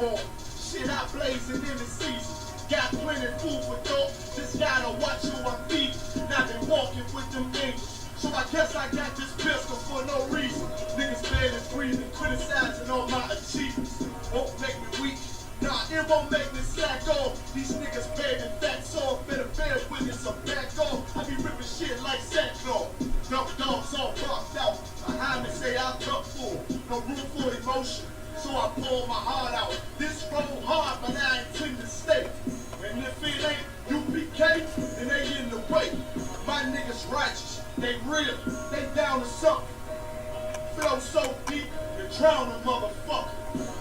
on. Shit, I blazing in the season. Got plenty food for thought. Just gotta watch who I'm feeding. Not been walking with them angels. So I guess I got this pistol for no reason. Niggas barely breathing, criticizing all my achievements. Won't make me weak. Nah, it won't make me slack off. These niggas baby fat soft. Better bear with it, so back off. I be ripping shit like sackcloth. Dump dogs all fucked out. Behind me say I'll cut full. No room for emotion. So I pour my heart out. This road hard, but I intend to stay. And if it ain't UPK, then they in the way. My niggas righteous, they real, they down to something. Flow so deep, you drown a motherfucker.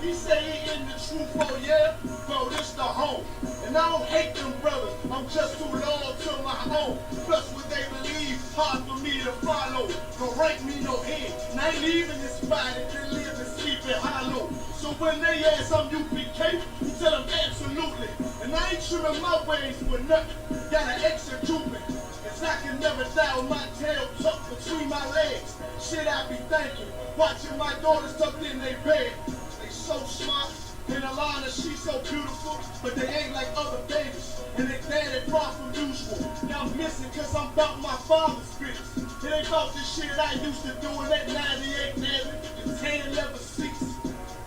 He say he in the truth, oh yeah? Bro, this the home. And I don't hate them brothers, I'm just too loyal to my own. Plus what they believe, hard for me to follow. Don't rank me no head, and I ain't even inspired to live and sleep in hollow. So when they ask I'm UPK, you tell them absolutely. And I ain't trimming my ways for nothing, gotta execute me. Cause I can never die with my tail tucked between my legs. Shit I be thinking, watching my daughters tucked in their bed. They so smart, and Alana, she's so beautiful, but they ain't like other babies. And they daddy far from usual. Now I'm missing cause I'm about my father's business. It ain't about the shit I used to do in that 98 Navy and 10 leather seats.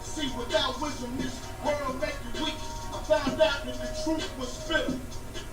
See, without wisdom, this world make you weak. I found out that the truth was bitter.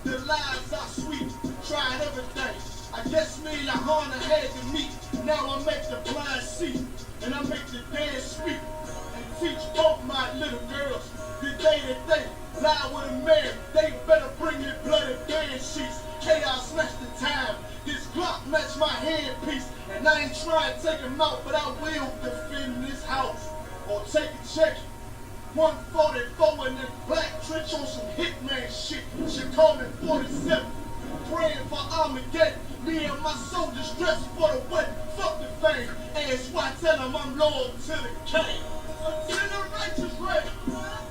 The lies are sweet. Tried everything. I guess me and Lahana had to meet. Now I make the blind see, and I make the dead speak, and teach both my little girls the day that they lie with a man. They better bring me bloody bed sheets. Chaos snatch the time. This Glock match my headpiece, and I ain't trying to take him out, but I will defend this house or take a check. 144 in the black trench on some hitman shit. She call me 47. Praying for Armageddon. Me and my soldiers dressed for the wedding. Fuck the fame. Ask why I tell them I'm loyal to the king. Until the righteous reign.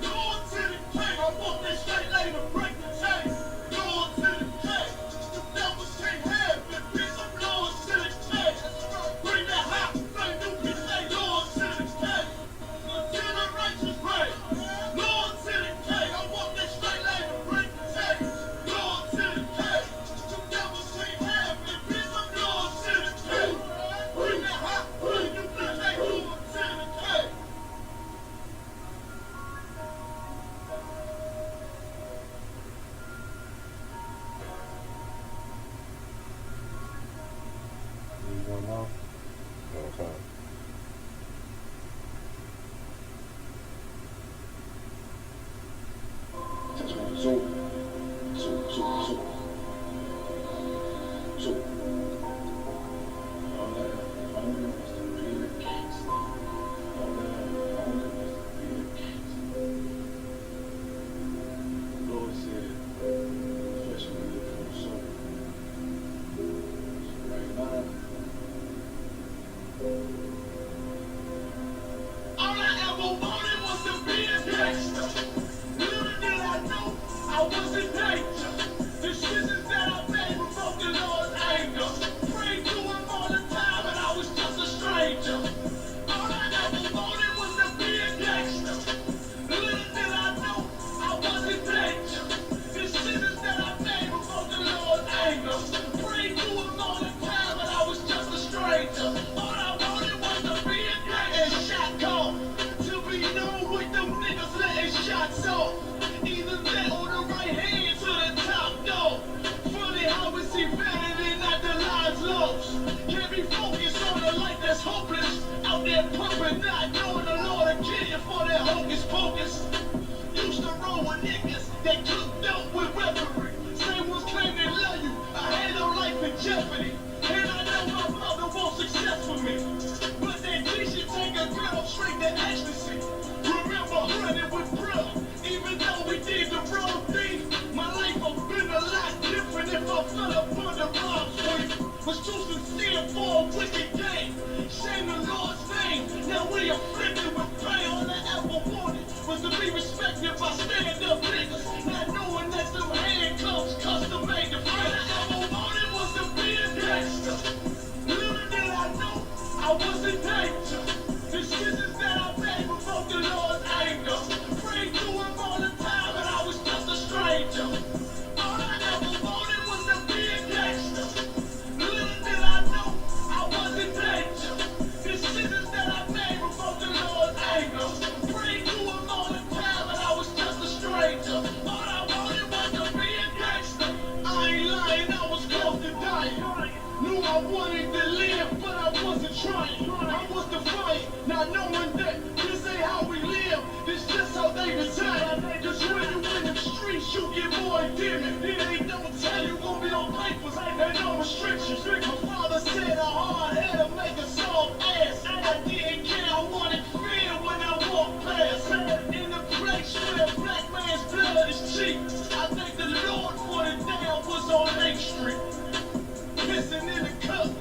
Loyal to the king. I want that straight lane to break the chain. Loyal to the king. The devils can't have me, bitch. I'm loyal to the king. Bring that hot flame. You can say loyal to the king. Until the righteous reign. Loyal to the king. I want that straight lane to break the chain. Loyal to the king. The devils can't have me, bitch. I'm loyal to the king. Bring that hot flame. You can say loyal to the king. You going off? Okay. So. All that only was to be a gangster. All that only was to be a gangster. The Lord said, flesh will live from the soul. So right now, All I ever wanted was to be a gangster. Little did I know I was in danger. Decisions that I made provoked the Lord's anger. Prayed to him all the time and I was just a stranger. All I ever wanted was to be a gangster. Little did I know I was in danger. Decisions that I made provoked the Lord's anger. Prayed to him all the time and I was just a stranger. All I wanted was to be a gangster. And shot call. To be known with them niggas letting shots off. Either that or the right hand to the top dog. Funny how we see vanity, not the lives lost. Can't be focused on a life that's hopeless. Out there pumping, not knowing the Lord will kill you for that hocus pocus. Used to roll with niggas that cooked up with referee. Same ones claim they love you. I had no life in jeopardy. And I know my mother wants success for me. But that D should take a girl straight to ecstasy. Remember running with bruh. Even though we did the wrong thing, my life would have been a lot different if I fell up on the wrong swing. Was too sincere for a wicked game. Shame the Lord's name. Now we afflicted with pain. All I ever wanted was to be respected by stand-up niggas. Not knowing that them handcuffs custom made the friend. All I ever wanted was to be a gangster. Little did I know I was in danger. Decisions that I made provoked the Lord's anger. Prayed to I didn't care, I wanted fear when I walked past. In a place where a black man's blood is cheap. I thank the Lord for the day I was on Main Street. Pissing in the cup,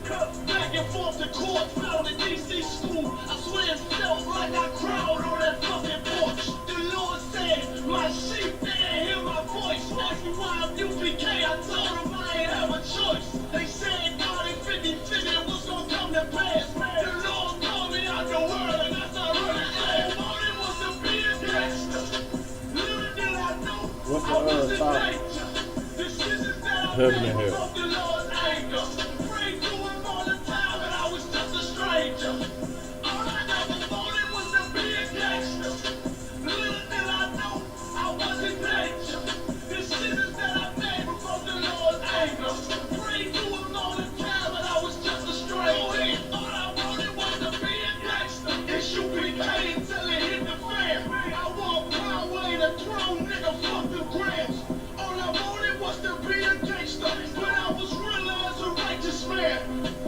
back and forth to court, found a DC school. I swear it felt like I cried on that fucking porch. The Lord said, my sheep, they ain't hear my voice. Asked me why I'm UPK, I told them I ain't have a choice. They said God ain't 50-50, what's gonna come to pass? The Lord called me out the world, and that's how I asked. All it was to be a gangster. Little did I know, I was in danger. Decisions that I made broke the Lord's anger. Prayed to him all the time, and I was just a stranger. All I never wanted was to be a gangster. Little did I know, I was in danger. Decisions that I made broke the Lord's anger. Prayed to him all the time, and I was just a stranger. All I wanted was to be a gangster. Isupk-St until it hit the fan. I walked my way to throne, nigga, fuck the grams. All I wanted was to be a gangster, but I was realized a righteous man.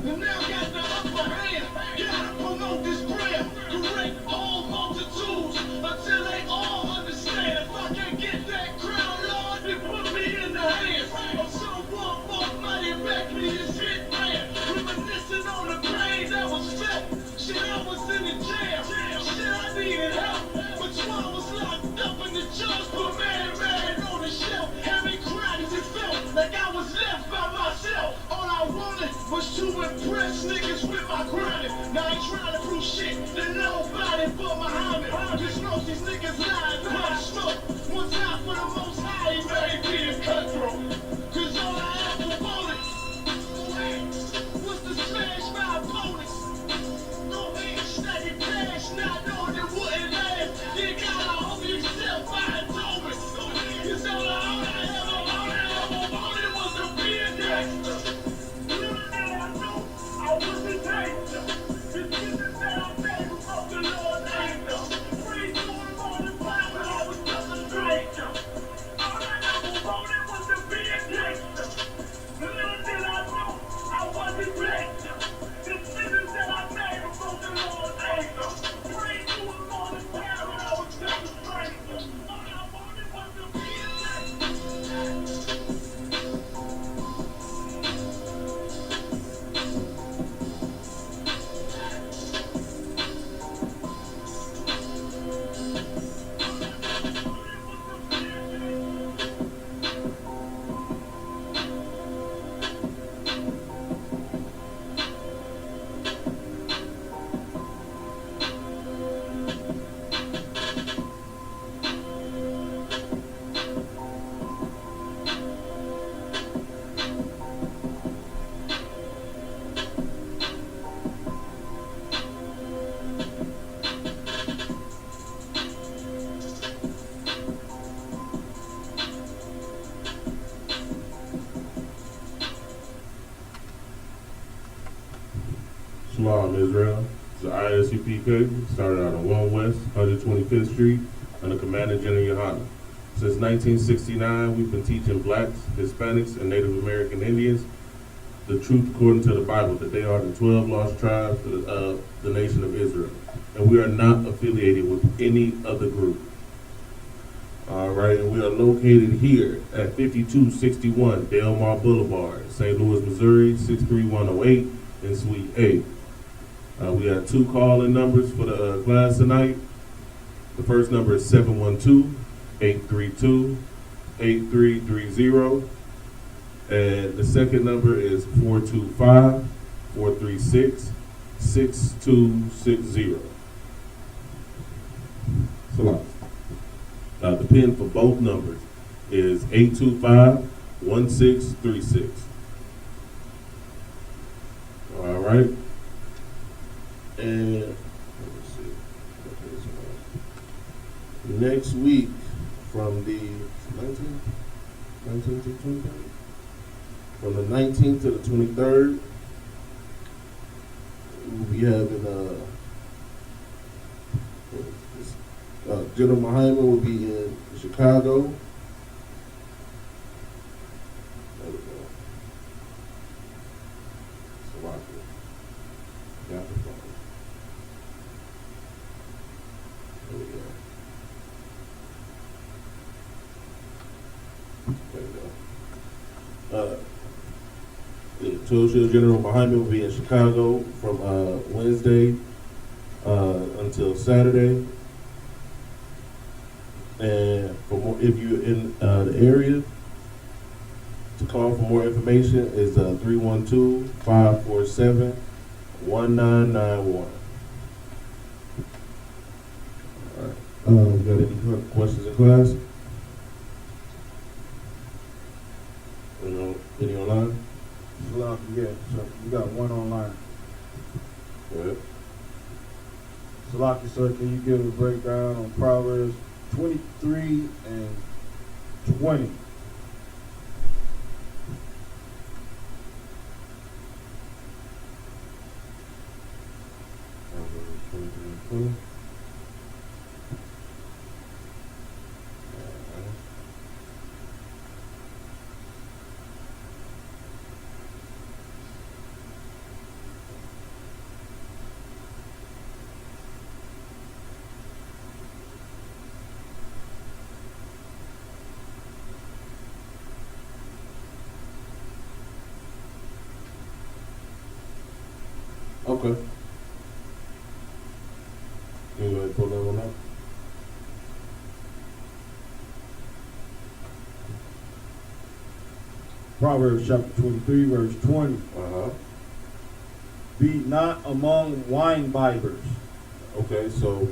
And now got the upper hand, gotta promote this brand. Correct all multitudes until they all understand. If I can't get that crown, Lord, then put me in the hands of someone more mighty back me as hitman. Reminiscing on the pain that was felt. Shit, I was in the jail. Shit, I needed help. But I was locked up in the judge put man on the shelf. Had me crying as it felt like I was left by myself. All I wanted was to impress niggas with my grinding. Now I ain't trying to prove shit to nobody but Muhammad. Just know these niggas lying by the smoke. One time for the most high, he made me a cutthroat. Cause all I ever wanted was to smash my opponents. No man steady cash, not knowing it wouldn't last. You gotta hold yourself by a moment. Cause all I ever wanted was to be a gangster. Little did I know, I was in danger. Decisions that I made broke the Lord's anger. Prayed to him all the time, but I was just a stranger. All I ever wanted was to be a gangster. Little did I know, I was in danger. Decisions that I made broke the Lord's anger. Prayed to him all the time, but I was just a stranger. All I wanted was to be a gangster. Shalom, Israel. It's the Isupk started out on 1 West, 125th Street, under Commander General Yohana. Since 1969, we've been teaching blacks, Hispanics, and Native American Indians the truth according to the Bible, that they are the 12 lost tribes of the nation of Israel. And we are not affiliated with any other group. All right, and we are located here at 5261 Delmar Boulevard, St. Louis, Missouri, 63108 in Suite A. We have 2 call-in numbers for the class tonight. The first number is 712-832-8330. And the second number is 425-436-6260. So, the pin for both numbers is 825-1636. All right. And let's see. Next week, from the 19th to 23rd, from the 19th to the 23rd, we'll be having General Muhammad will be in Chicago. There we go. Got the phone. There you go. The Toyota General behind me will be in Chicago from Wednesday until Saturday. And for more, if you're in the area, to call for more information is 312-547-1991. All right. Got any questions in class? Any online? Yeah, so we got one online. Go ahead. Salaki, sir, can you give a breakdown on Proverbs 23 and 20? Proverbs 23 and 20. Okay. You go ahead and pull that one up. Proverbs chapter 23, verse 20. Uh-huh. Be not among wine bibbers. Okay, so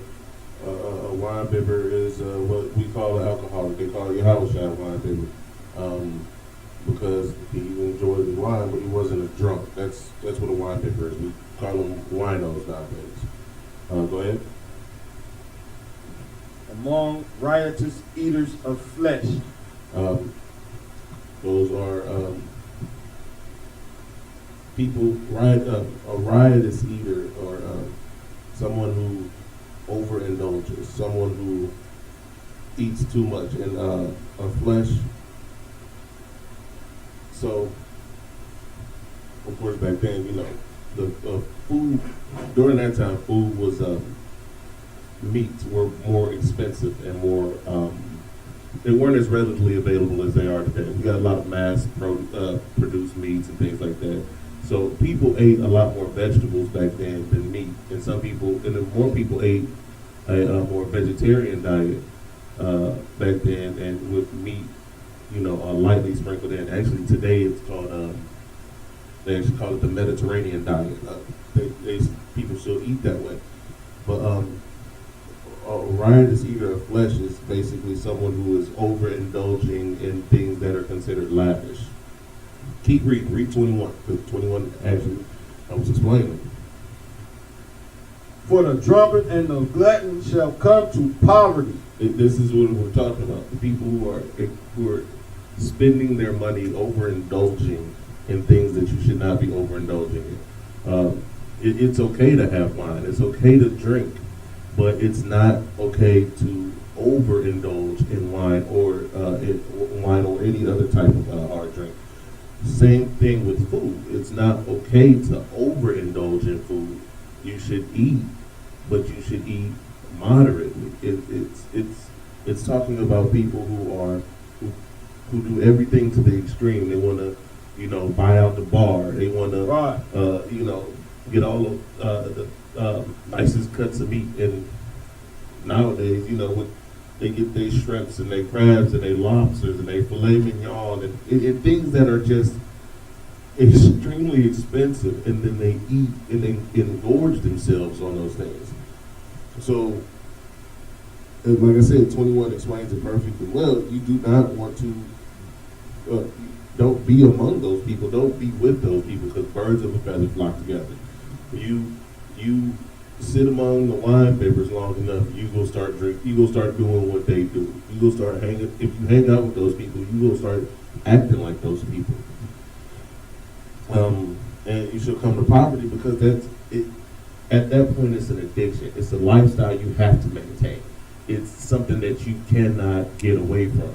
a wine bibber is what we call an alcoholic. They call it Yahushua wine bibber. Because he enjoyed the wine, but he wasn't a drunk. That's what a wine bibber is. We call them winos nowadays. Go ahead. Among riotous eaters of flesh. Those are people, a riotous eater, or someone who overindulges, someone who eats too much in flesh. So, of course, back then, the food, during that time, food was, meats were more expensive and more, they weren't as readily available as they are today. We got a lot of mass-produced meats and things like that. So people ate a lot more vegetables back then than meat. And more people ate a more vegetarian diet back then, and with meat, lightly sprinkled in. Actually, today it's called, they actually call it the Mediterranean diet. People still eat that way. But a riotous eater of flesh is basically someone who is overindulging in things that are considered lavish. Keep reading, read 21, because 21 actually, I was explaining. For the drunkard and the glutton shall come to poverty. This is what we're talking about. The people who are spending their money overindulging in things that you should not be overindulging in. It's okay to have wine. It's okay to drink, but it's not okay to overindulge in wine or any other type of hard drink. Same thing with food. It's not okay to overindulge in food. You should eat, but you should eat moderately. It's talking about people who do everything to the extreme. They want to, buy out the bar. They want to, get all of the nicest cuts of meat. And nowadays, they get their shrimps and their crabs and their lobsters and their filet mignon and things that are just extremely expensive, and then they eat and they engorge themselves on those things. So, like I said, 21 explains it perfectly well. You do not want to, don't be among those people. Don't be with those people, because birds of a feather flock together. You sit among the wine bibbers long enough, you go start doing what they do. You go start hanging. If you hang out with those people, you go start acting like those people. And you should come to poverty, because that's it. At that point, it's an addiction. It's a lifestyle you have to maintain. It's something that you cannot get away from.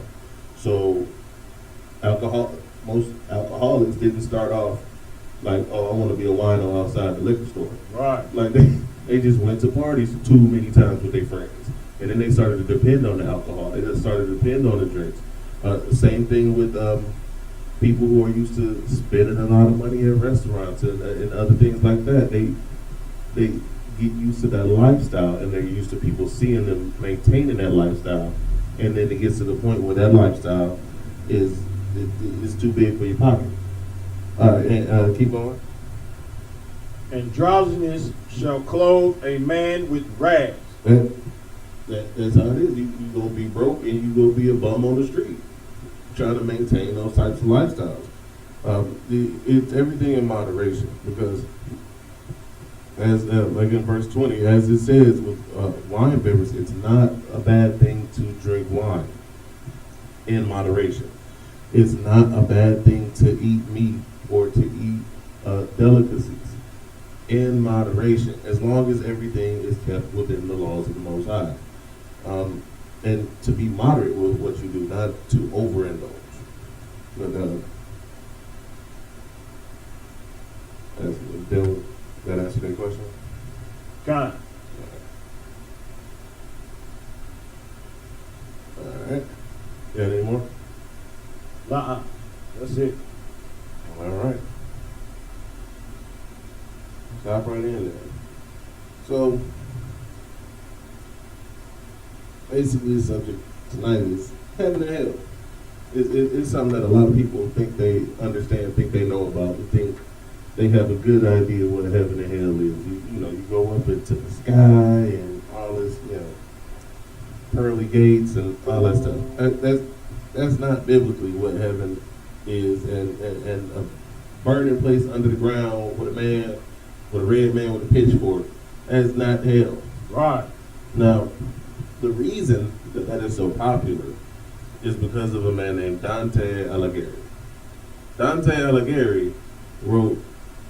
So, most alcoholics didn't start off like, oh, I want to be a wino outside the liquor store. Right. Like they just went to parties too many times with their friends, and then they started to depend on the alcohol. They just started to depend on the drinks. Same thing with people who are used to spending a lot of money at restaurants and other things like that. They get used to that lifestyle, and they're used to people seeing them maintaining that lifestyle, and then it gets to the point where that lifestyle is too big for your pocket. All right, and keep going. And drowsiness shall clothe a man with rags. That's how it is. You gonna be broke and you gonna be a bum on the street, trying to maintain those types of lifestyles. It's everything in moderation, because as like in verse 20, as it says with wine beverages, it's not a bad thing to drink wine in moderation. It's not a bad thing to eat meat or to eat delicacies in moderation, as long as everything is kept within the laws of the Most High. And to be moderate with what you do, not to overindulge. But that answer that question? God. All right. You got any more? That's it. All right. Stop right in there. So, basically, the subject tonight is heaven and hell. It's something that a lot of people think they understand, think they know about, and think they have a good idea what heaven and hell is. You go up into the sky and all this, pearly gates and all that stuff. That's not biblically what heaven is, and a burning place under the ground with a red man with a pitchfork. That's not hell. Right. Now, the reason that is so popular is because of a man named Dante Alighieri. Dante Alighieri wrote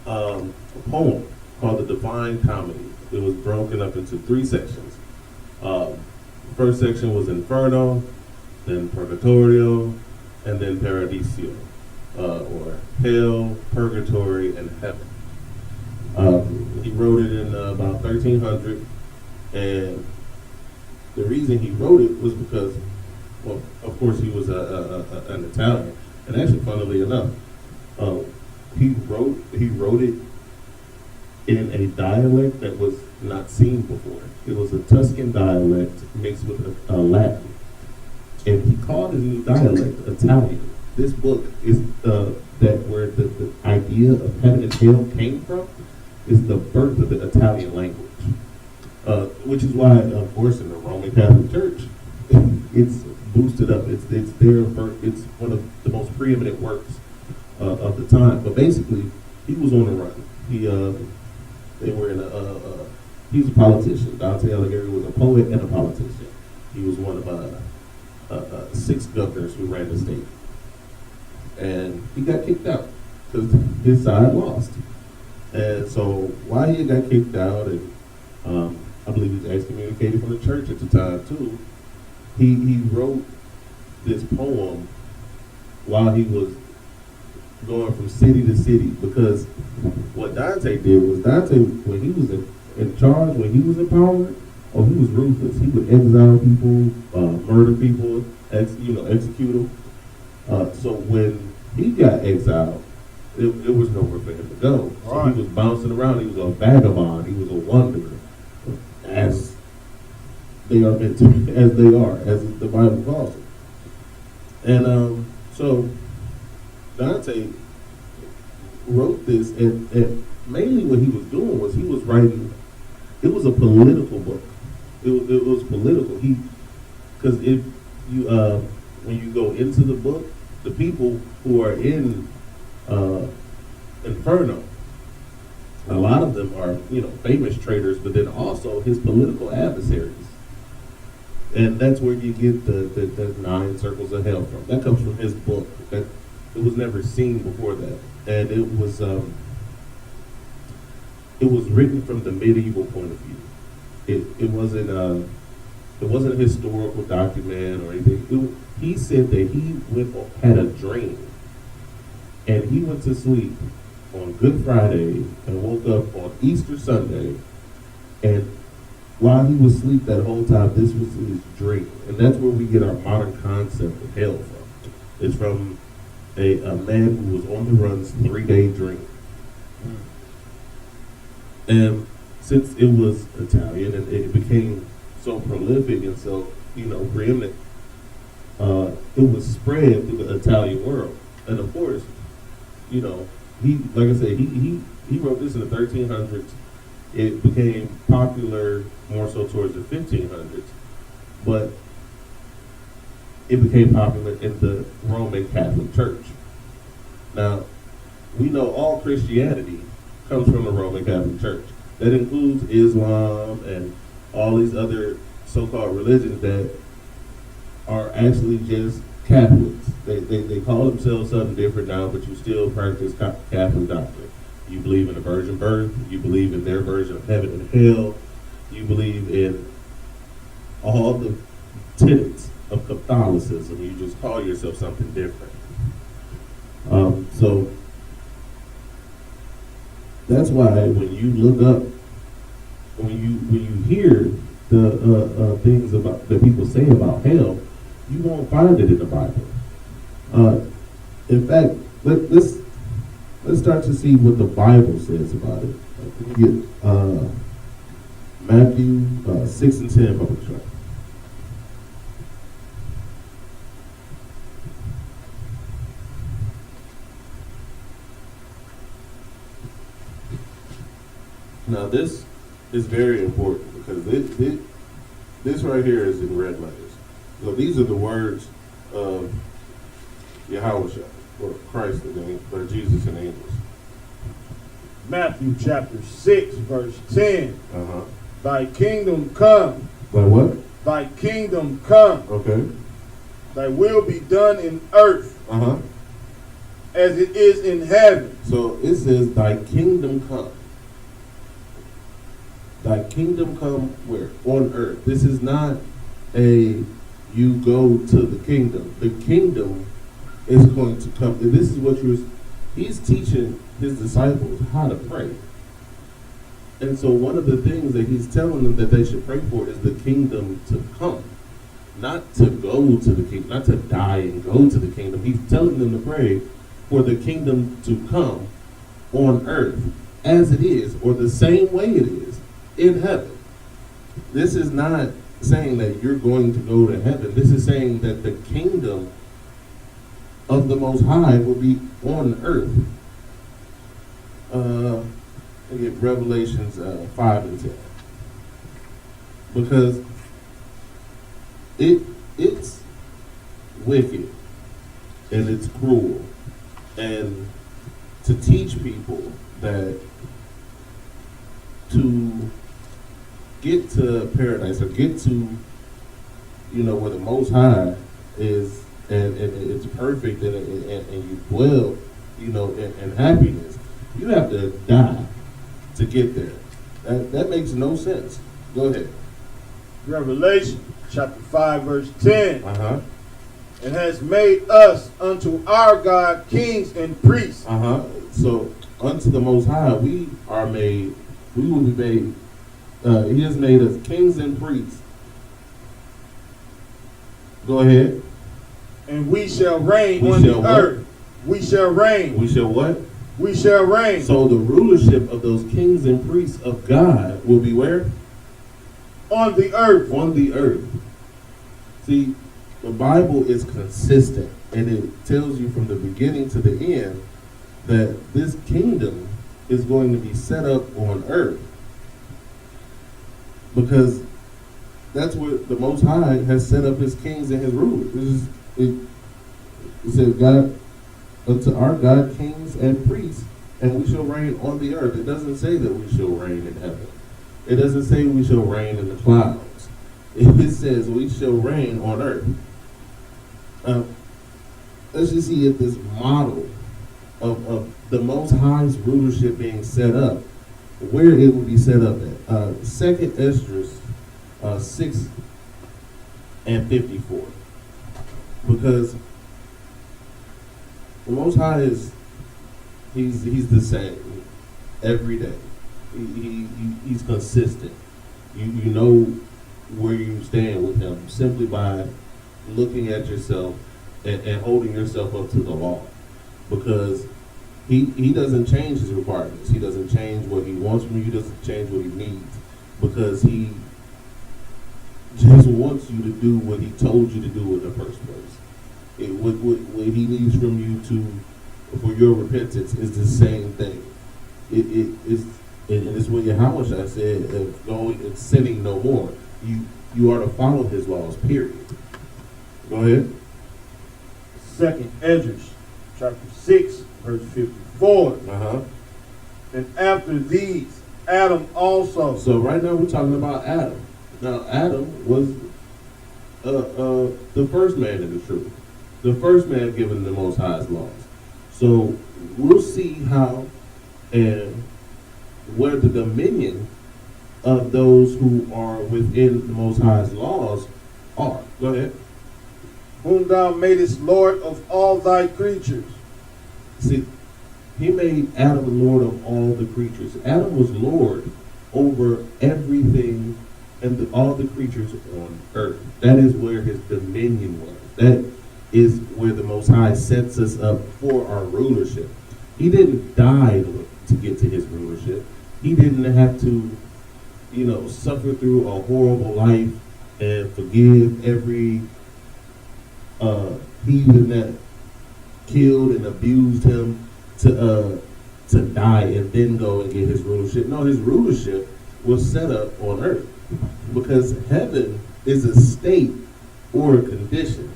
a poem called The Divine Comedy. It was broken up into 3 sections. First section was Inferno, then Purgatorio, and then Paradiso, or Hell, Purgatory, and Heaven. He wrote it in about 1300, and the reason he wrote it was because, well, of course he was an Italian, and actually, funnily enough, he wrote it in a dialect that was not seen before. It was a Tuscan dialect mixed with a Latin, and he called his new dialect Italian. This book is that where the idea of heaven and hell came from, is the birth of the Italian language, which is why, of course, in the Roman Catholic Church, it's boosted up. It's one of the most preeminent works of the time. But basically, he was on the run. He was a politician. Dante Alighieri was a poet and a politician. He was one of 6 governors who ran the state, and he got kicked out because his side lost. And so while he got kicked out, and I believe he was excommunicated from the church at the time too, he wrote this poem while he was going from city to city, because what Dante did was, when he was in charge, when he was in power, he was ruthless. He would exile people, murder people, execute them. So when he got exiled, it was nowhere for him to go. So he was bouncing around. He was a vagabond. He was a wanderer, as they are meant to, as they are, as the Bible calls it. And so Dante wrote this, and mainly what he was doing was he was writing. It was a political book. It was political. Because if you when you go into the book, the people who are in Inferno, a lot of them are famous traitors, but then also his political adversaries. And that's where you get the 9 circles of hell from. That comes from his book. That it was never seen before that, and it was written from the medieval point of view. It wasn't a historical document or anything. He said that he had a dream, and he went to sleep on Good Friday and woke up on Easter Sunday, and while he was asleep that whole time, this was his dream. And that's where we get our modern concept of hell from. It's from a man who was on the run's 3-day dream. And since it was Italian and it became so prolific and so, preeminent, it was spread through the Italian world. And of course, he, like I said, he wrote this in the 1300s. It became popular more so towards the 1500s, but it became popular in the Roman Catholic Church. Now, we know all Christianity comes from the Roman Catholic Church. That includes Islam and all these other so-called religions that are actually just Catholics. They call themselves something different now, but you still practice Catholic doctrine. You believe in the virgin birth. You believe in their version of heaven and hell. You believe in all the tenets of Catholicism. You just call yourself something different. So that's why when you look up, when you hear the things about that people say about hell, you won't find it in the Bible. In fact, let's start to see what the Bible says about it. Get Matthew 6 and 10, public track. Now this is very important because this right here is in red letters. So these are the words of Yahweh or Christ or Jesus in English. Matthew chapter 6, verse 10. Uh-huh. Thy kingdom come. Thy what? Thy kingdom come. Okay. Thy will be done in earth Uh-huh. as it is in heaven. So it says, thy kingdom come. Thy kingdom come where? On earth. This is not you go to the kingdom. The kingdom is going to come. And this is what he's teaching his disciples how to pray. And so one of the things that he's telling them that they should pray for is the kingdom to come. Not to go to the kingdom, not to die and go to the kingdom. He's telling them to pray for the kingdom to come on earth as it is, or the same way it is in heaven. This is not saying that you're going to go to heaven. This is saying that the kingdom of the Most High will be on earth. I get Revelations 5 and 10. Because it's wicked and it's cruel. And to teach people that to get to paradise or get to, where the Most High is and it's perfect and you dwell, in happiness, you have to die to get there. That makes no sense. Go ahead. Revelation chapter 5, verse 10. Uh-huh. And has made us unto our God kings and priests. Uh-huh. So unto the Most High we will be made. He has made us kings and priests. Go ahead. And we shall reign on the earth. We shall reign. We shall what? We shall reign. So the rulership of those kings and priests of God will be where? On the earth. On the earth. See, the Bible is consistent, and it tells you from the beginning to the end that this kingdom is going to be set up on earth. Because that's where the Most High has set up his kings and his rulers. It says, God, unto our God, kings and priests, and we shall reign on the earth. It doesn't say that we shall reign in heaven. It doesn't say we shall reign in the clouds. It says we shall reign on earth. Let's just see if this model of the Most High's rulership being set up, where it will be set up at. 2nd Esdras 6 and 54. Because the Most High he's the same every day. He's consistent. You know where you stand with him simply by looking at yourself and holding yourself up to the law, because he doesn't change his requirements. He doesn't change what he wants from you. He doesn't change what he needs, because he just wants you to do what he told you to do in the first place. What he needs from you for your repentance is the same thing. And it's what Yahweh said, of going and sinning no more. You are to follow his laws, period. Go ahead. Second Esdras, chapter 6, verse 54. Uh-huh. And after these, Adam also. So right now we're talking about Adam. Now Adam was the first man in the truth. The first man given the Most High's laws. So we'll see how and where the dominion of those who are within the Most High's laws are. Go ahead. Whom thou madest Lord of all thy creatures. See, he made Adam Lord of all the creatures. Adam was Lord over everything and all the creatures on earth. That is where his dominion was. That is where the Most High sets us up for our rulership. He didn't die to get to his rulership. He didn't have to, suffer through a horrible life and forgive every heathen that killed and abused him to die and then go and get his rulership. No, his rulership was set up on earth, because heaven is a state or a condition.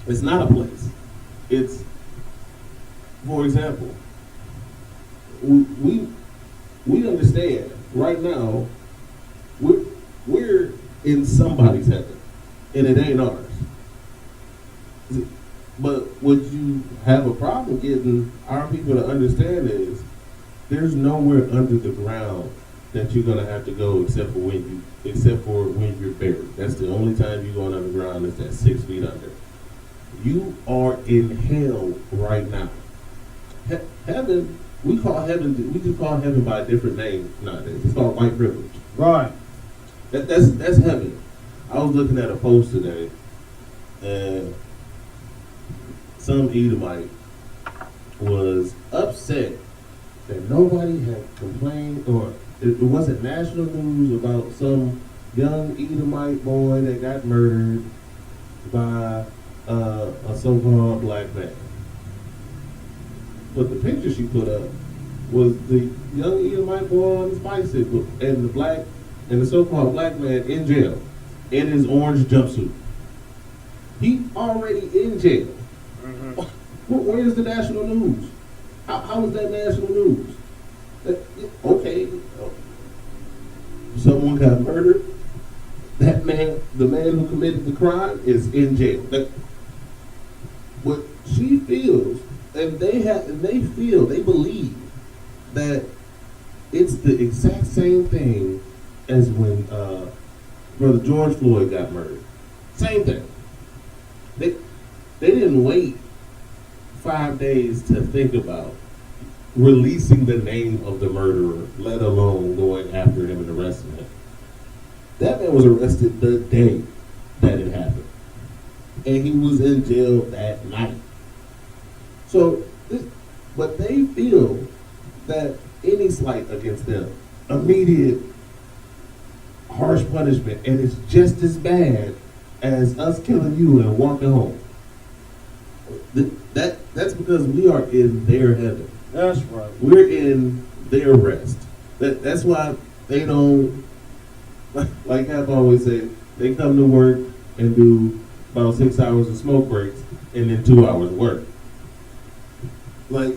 It's not a place. It's, for example, we understand right now we're in somebody's heaven, and it ain't ours. But what you have a problem getting our people to understand is there's nowhere under the ground that you're gonna have to go except for when you're buried. That's the only time you're going underground, is that 6 feet under. You are in hell right now. Heaven, we just call heaven by a different name nowadays. It's called white privilege. Right. That's heaven. I was looking at a post today, and some Edomite was upset that nobody had complained, or it wasn't national news about some young Edomite boy that got murdered by a so-called black man. But the picture she put up was the young Edomite boy on his bicycle and the so-called black man in jail in his orange jumpsuit. He already in jail. Mm-hmm. Where's the national news? How is that national news? Okay, someone got murdered. That man, the man who committed the crime, is in jail. What she feels, and they believe that it's the exact same thing as when Brother George Floyd got murdered. Same thing. They didn't wait 5 days to think about releasing the name of the murderer, let alone going after him and arresting him. That man was arrested the day that it happened, and he was in jail that night. So, but they feel that any slight against them, immediate harsh punishment, and it's just as bad as us killing you and walking home. That's because we are in their heaven. That's right. We're in their rest. That's why they don't, like I've always said, they come to work and do about 6 hours of smoke breaks and then 2 hours of work. Like,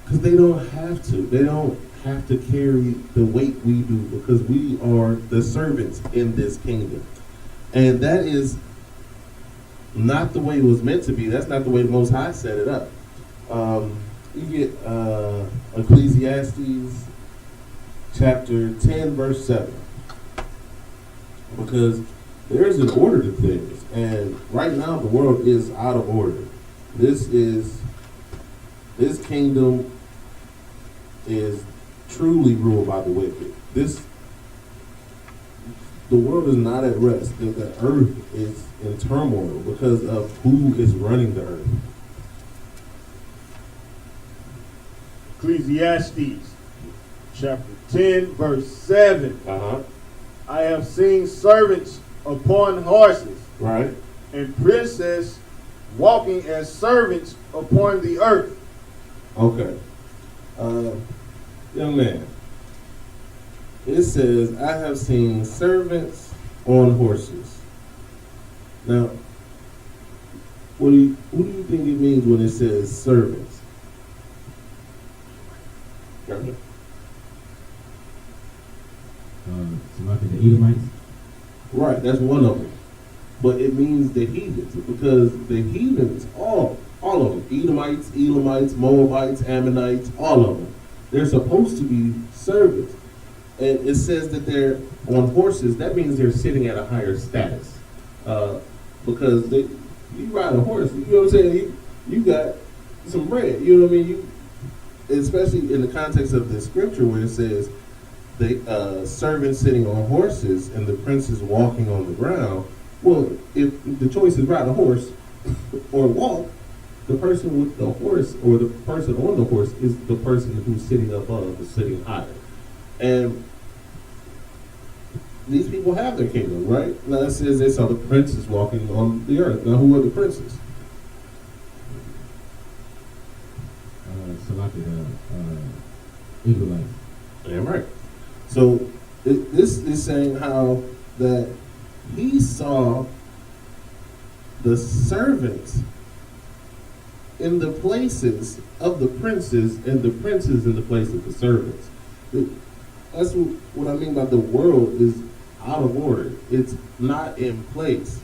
because they don't have to. They don't have to carry the weight we do, because we are the servants in this kingdom. And that is not the way it was meant to be. That's not the way the Most High set it up. You get Ecclesiastes chapter 10, verse 7. Because there is an order to things. And right now the world is out of order. This kingdom is truly ruled by the wicked. the world is not at rest. The earth is in turmoil because of who is running the earth. Ecclesiastes chapter 10, verse 7. Uh-huh. I have seen servants upon horses, Right? and princes walking as servants upon the earth. Okay. Young man, it says, I have seen servants on horses. Now, what do you think it means when it says servants? Gotcha. So like the Edomites. Right, that's one of them. But it means the heathens, because the heathens, all of them, Edomites, Elamites, Moabites, Ammonites, all of them, they're supposed to be servants. And it says that they're on horses. That means they're sitting at a higher status. Because you ride a horse, you know what I'm saying? You got some bread, you know what I mean? Especially in the context of the scripture where it says the servants sitting on horses and the princes walking on the ground. Well, if the choice is ride a horse or walk, the person with the horse or the person on the horse is the person who's sitting above, is sitting higher. And these people have their kingdom, right? Now it says they saw the princes walking on the earth. Now who are the princes? So like the Israelites. Damn right. So this is saying how that he saw the servants in the places of the princes and the princes in the place of the servants. That's what I mean by the world is out of order. It's not in place.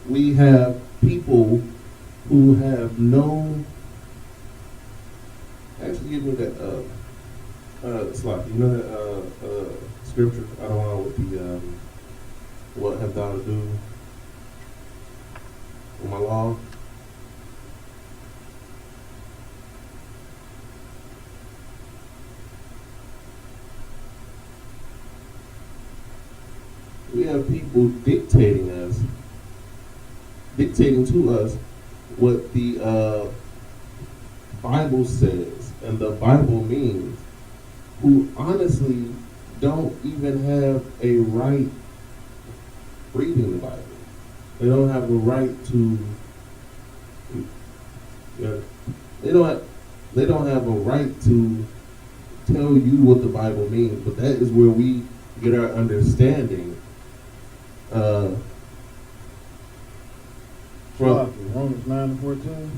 We have people who have no. Actually, give me that slot. You know that scripture? I don't know what the what have thou to do with my law. We have people dictating to us what the Bible says and the Bible means, who honestly don't even have a right reading the Bible. They don't have a right to. They don't have a right to tell you what the Bible means. But that is where we get our understanding. From Romans 9:14.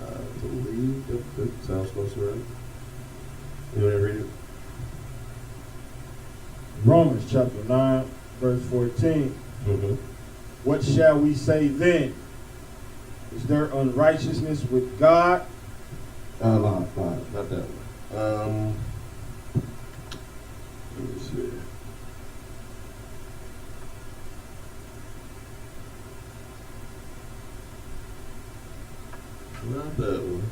I believe that sounds close to right. You want to read it? Romans chapter 9, verse 14. Mm-hmm. What shall we say then? Is there unrighteousness with God? No, not that one. Let me see. Not that one.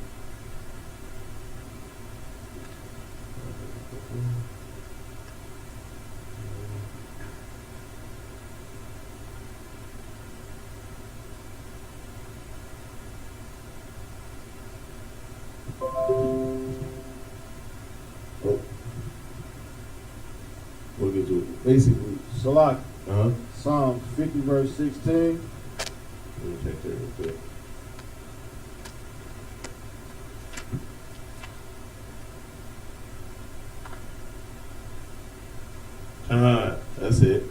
Oh. We'll get to it. Basically, Salak, uh-huh. Psalms 50, verse 16. Let me check that real quick. That's it.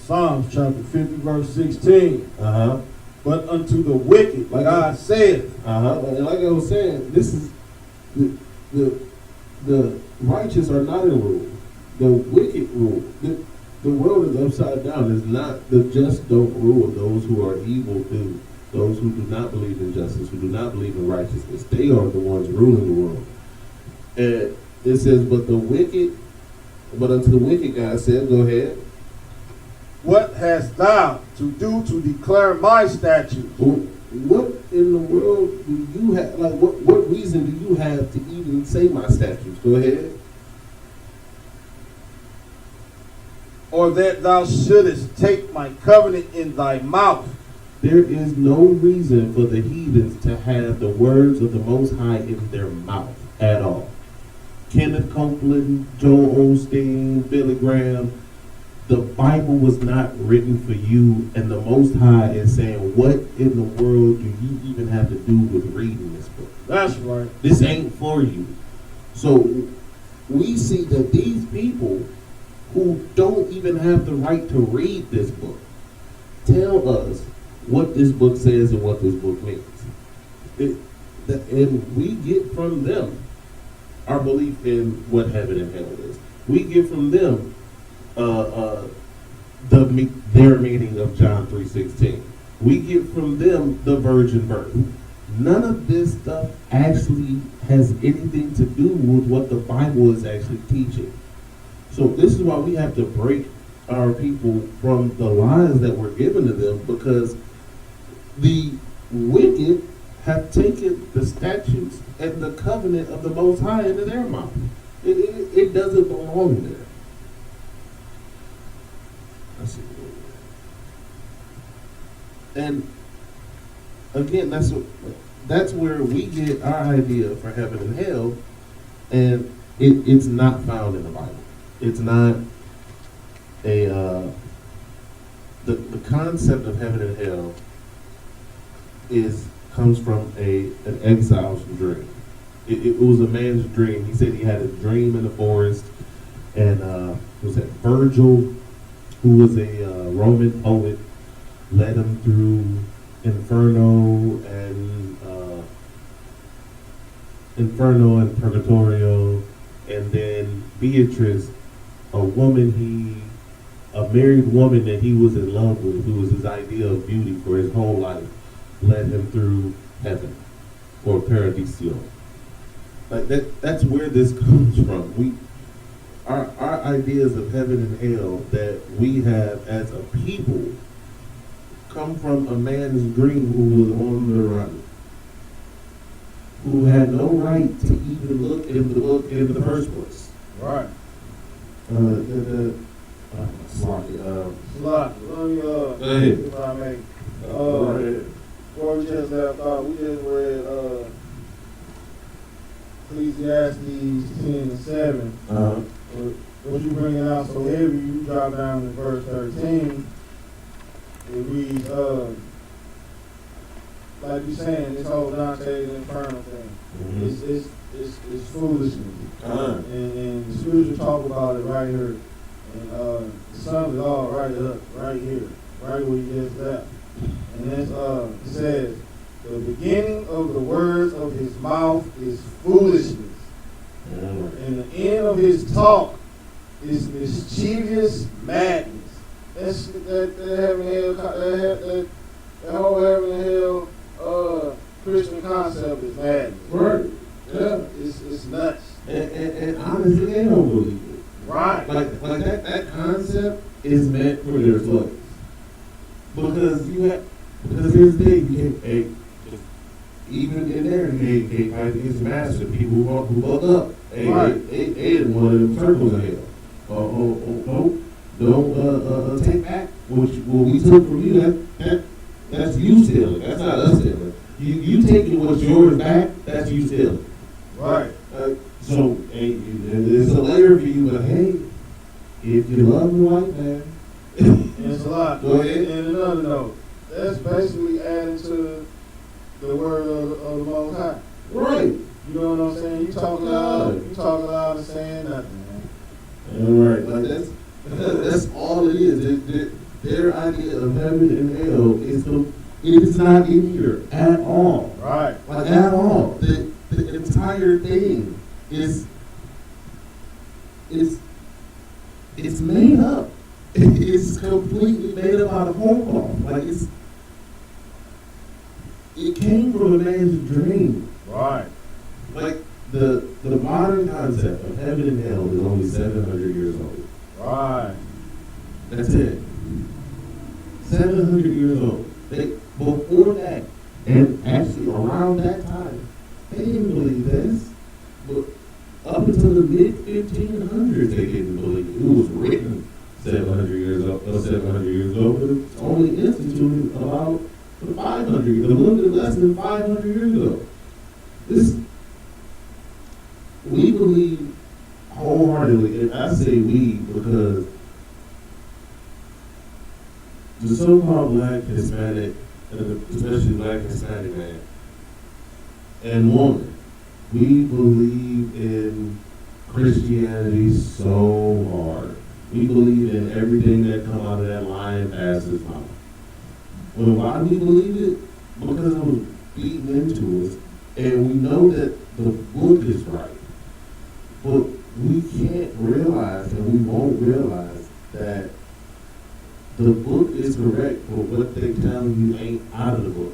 Psalms chapter 50, verse 16. Uh-huh. But unto the wicked, Like God saith. Uh-huh. And like I was saying, this is the righteous are not in rule. The wicked rule. The world is upside down. It's not the just don't rule. Those who are evil do. Those who do not believe in justice, who do not believe in righteousness, they are the ones ruling the world. And it says, but unto the wicked, God said, go ahead. What hast thou to do to declare my statutes? what in the world do you have? Like, what reason do you have to even say my statutes? Go ahead. Or that thou shouldest take my covenant in thy mouth. There is no reason for the heathens to have the words of the Most High in their mouth at all. Kenneth Copeland, Joel Osteen, Billy Graham, the Bible was not written for you, and the Most High is saying, what in the world do you even have to do with reading this book? That's right. This ain't for you. So we see that these people who don't even have the right to read this book tell us what this book says and what this book means. And we get from them our belief in what heaven and hell is. We get from them their meaning of John 3:16. We get from them the virgin birth. None of this stuff actually has anything to do with what the Bible is actually teaching. So this is why we have to break our people from the lies that were given to them, because the wicked have taken the statutes and the covenant of the Most High into their mouth. It doesn't belong there. I see. And again, that's where we get our idea for heaven and hell, and it's not found in the Bible. It's not the concept of heaven and hell comes from an exile's dream. It was a man's dream. He said he had a dream in the forest, and was that Virgil, who was a Roman poet, led him through Inferno and Purgatorio, and then Beatrice, a married woman that he was in love with, who was his idea of beauty for his whole life, led him through heaven, or Paradiso. Like that's where this comes from. Our ideas of heaven and hell that we have as a people come from a man's dream who was on the run, who had no right to even look in the book in the first place. Right. Sloppy. Let me, Go ahead. if I may. Go ahead. Before we just left off, we just read Ecclesiastes 10:7. What you bringing out so heavy, you drop down to verse 13. It reads, like you saying, this whole Dante's Inferno thing. Mm-hmm. It's foolishness. And the scripture talk about it right here. And it sums it all right up, right here, right where you just left. And that's it says, the beginning of the words of his mouth is foolishness. And the end of his talk is mischievous madness. That heaven and hell, that whole heaven and hell Christian concept is madness. Right. Yeah. It's nuts. And honestly, they don't believe it. Right. Like that concept is meant for their slaves. Because here's the thing, even in there, he can't fight against master, people who buck up. They didn't want them circles in hell. Don't take back what we took from you. That's you stealing. That's not us stealing. You taking what's yours back, that's you stealing. Right. So it's a layer for you, but hey, if you love the white man, it's a lot. Go ahead. And another note, that's basically adding to the word of the Most High. Right. You know what I'm saying? You talk loud and saying nothing, man. All right. Like that's all it is. Their idea of heaven and hell is not in here at all. Right. Like at all. The entire thing is made up. It's completely made up out of whole cloth. Like it came from a man's dream. Right. Like the modern concept of heaven and hell is only 700 years old. Right. That's it. 700 years old. Before that, And actually, around that time, they didn't believe this. But up until the mid-1500s, they didn't believe it. It was written 700 years ago, but it's only instituted about 500 years, a little bit less than 500 years ago. We believe wholeheartedly, and I say we because the so-called black, Hispanic, and especially black and Hispanic man and woman, we believe in Christianity so hard. We believe in everything that come out of that lion pastor's mouth. Well, why do we believe it? Because it was beaten into us, and we know that the book is right. But we can't realize, and we won't realize, that the book is correct, but what they telling you ain't out of the book.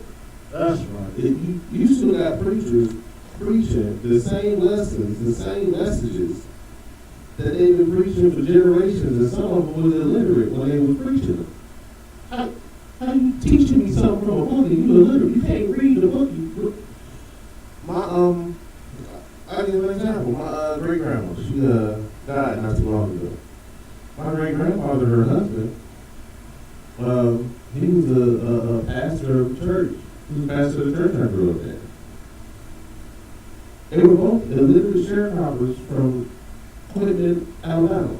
That's right. You still got preachers preaching the same lessons, the same messages that they've been preaching for generations, and some of them was illiterate when they was preaching them. How you teaching me something from a book and you illiterate? You can't read the book. I'll give you an example. My great grandma, she died not too long ago. My great grandfather, her husband, he was a pastor of the church. He was a pastor of the church I grew up in. They were both illiterate sharecroppers from Quitman, Alabama,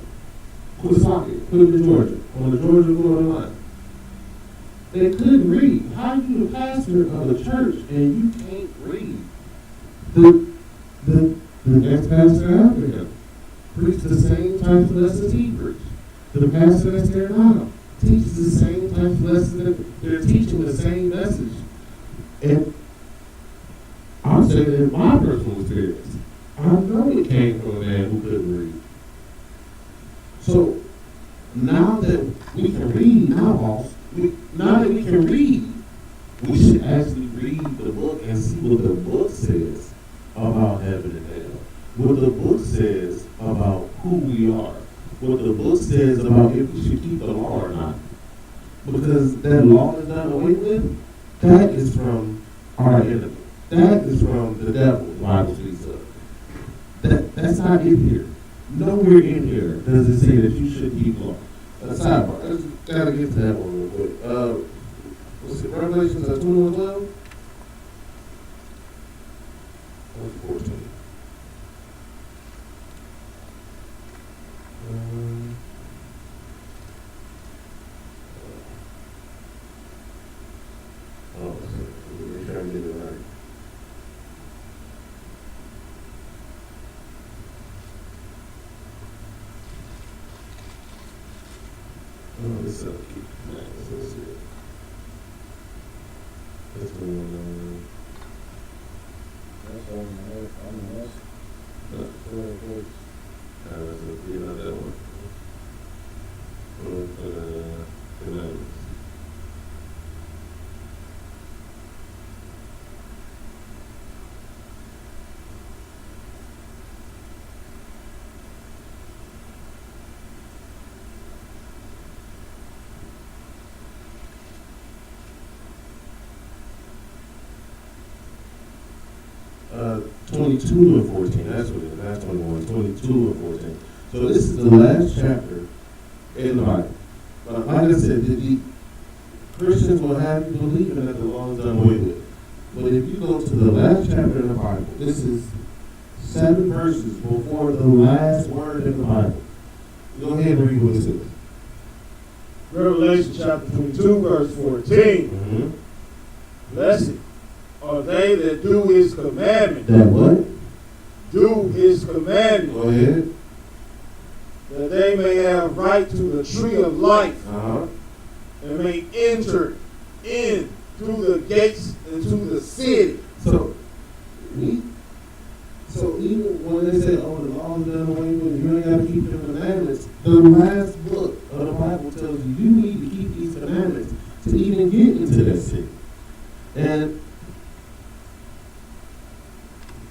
Quitman, Georgia, on the Georgia-Florida line. They couldn't read. How are you the pastor of a church and you can't read? The next pastor after him preached the same types of lessons he preached. The pastor that's there now teaches the same types of lessons that they're teaching the same message. And I'll say that in my personal experience, I know it came from a man who couldn't read. So now that we can read now that we can read, we should actually read the book and see what the book says about heaven and hell. What the book says about who we are. What the book says about if we should keep the law or not. Because that law is done away with, that is from our enemy. That is from the devil, the Bible speaks of. That's not in here. Nowhere in here does it say that you should keep law. Sidebar, I just gotta get to that one real quick. What's it, Revelations 21:12? What's 14? We're trying to get it right. Oh, this up. Let's see. That's the one. That's Let's get another one. Commandments. Uh, 22 and 14, that's what it is, that's 21, 22 and 14. So this is the last chapter in the Bible. Like I said, the Christians will have you believing that the law is done away with. But if you go to the last chapter in the Bible, this is 7 verses before the last word in the Bible. Go ahead and read what it says. Revelation chapter 22, verse 14. Blessed are they that do his commandment. That what? Do his commandment. Go ahead. That they may have right to the tree of life. And may enter in through the gates into the city. So even when they say, oh, the law is done away with, you ain't got to keep the commandments, the last book of the Bible tells you you need to keep these commandments to even get into that city. And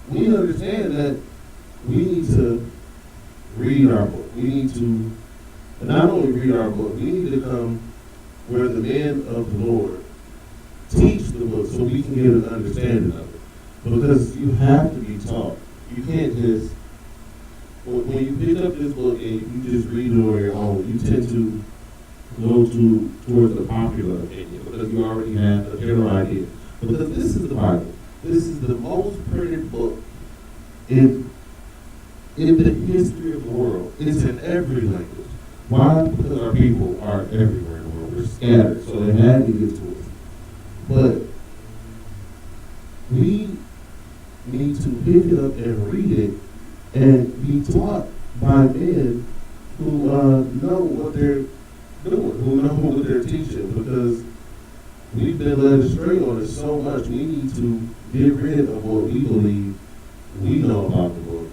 we understand that we need to read our book. We need to not only read our book, we need to come where the men of the Lord teach the the book so we can get an understanding of it. Because you have to be taught. You can't just, when you pick up this book and you just read it on your own, you tend to go towards the popular opinion because you already have a general idea. Because this is the Bible. This is the most printed book in the history of the world. It's in every language. Why? Because our people are everywhere in the world. We're scattered, so they had to get to us. But we need to pick it up and read it and be taught by men who know what they're doing, who know what they're teaching, because we've been led astray on it so much. We need to get rid of what we believe we know about the book,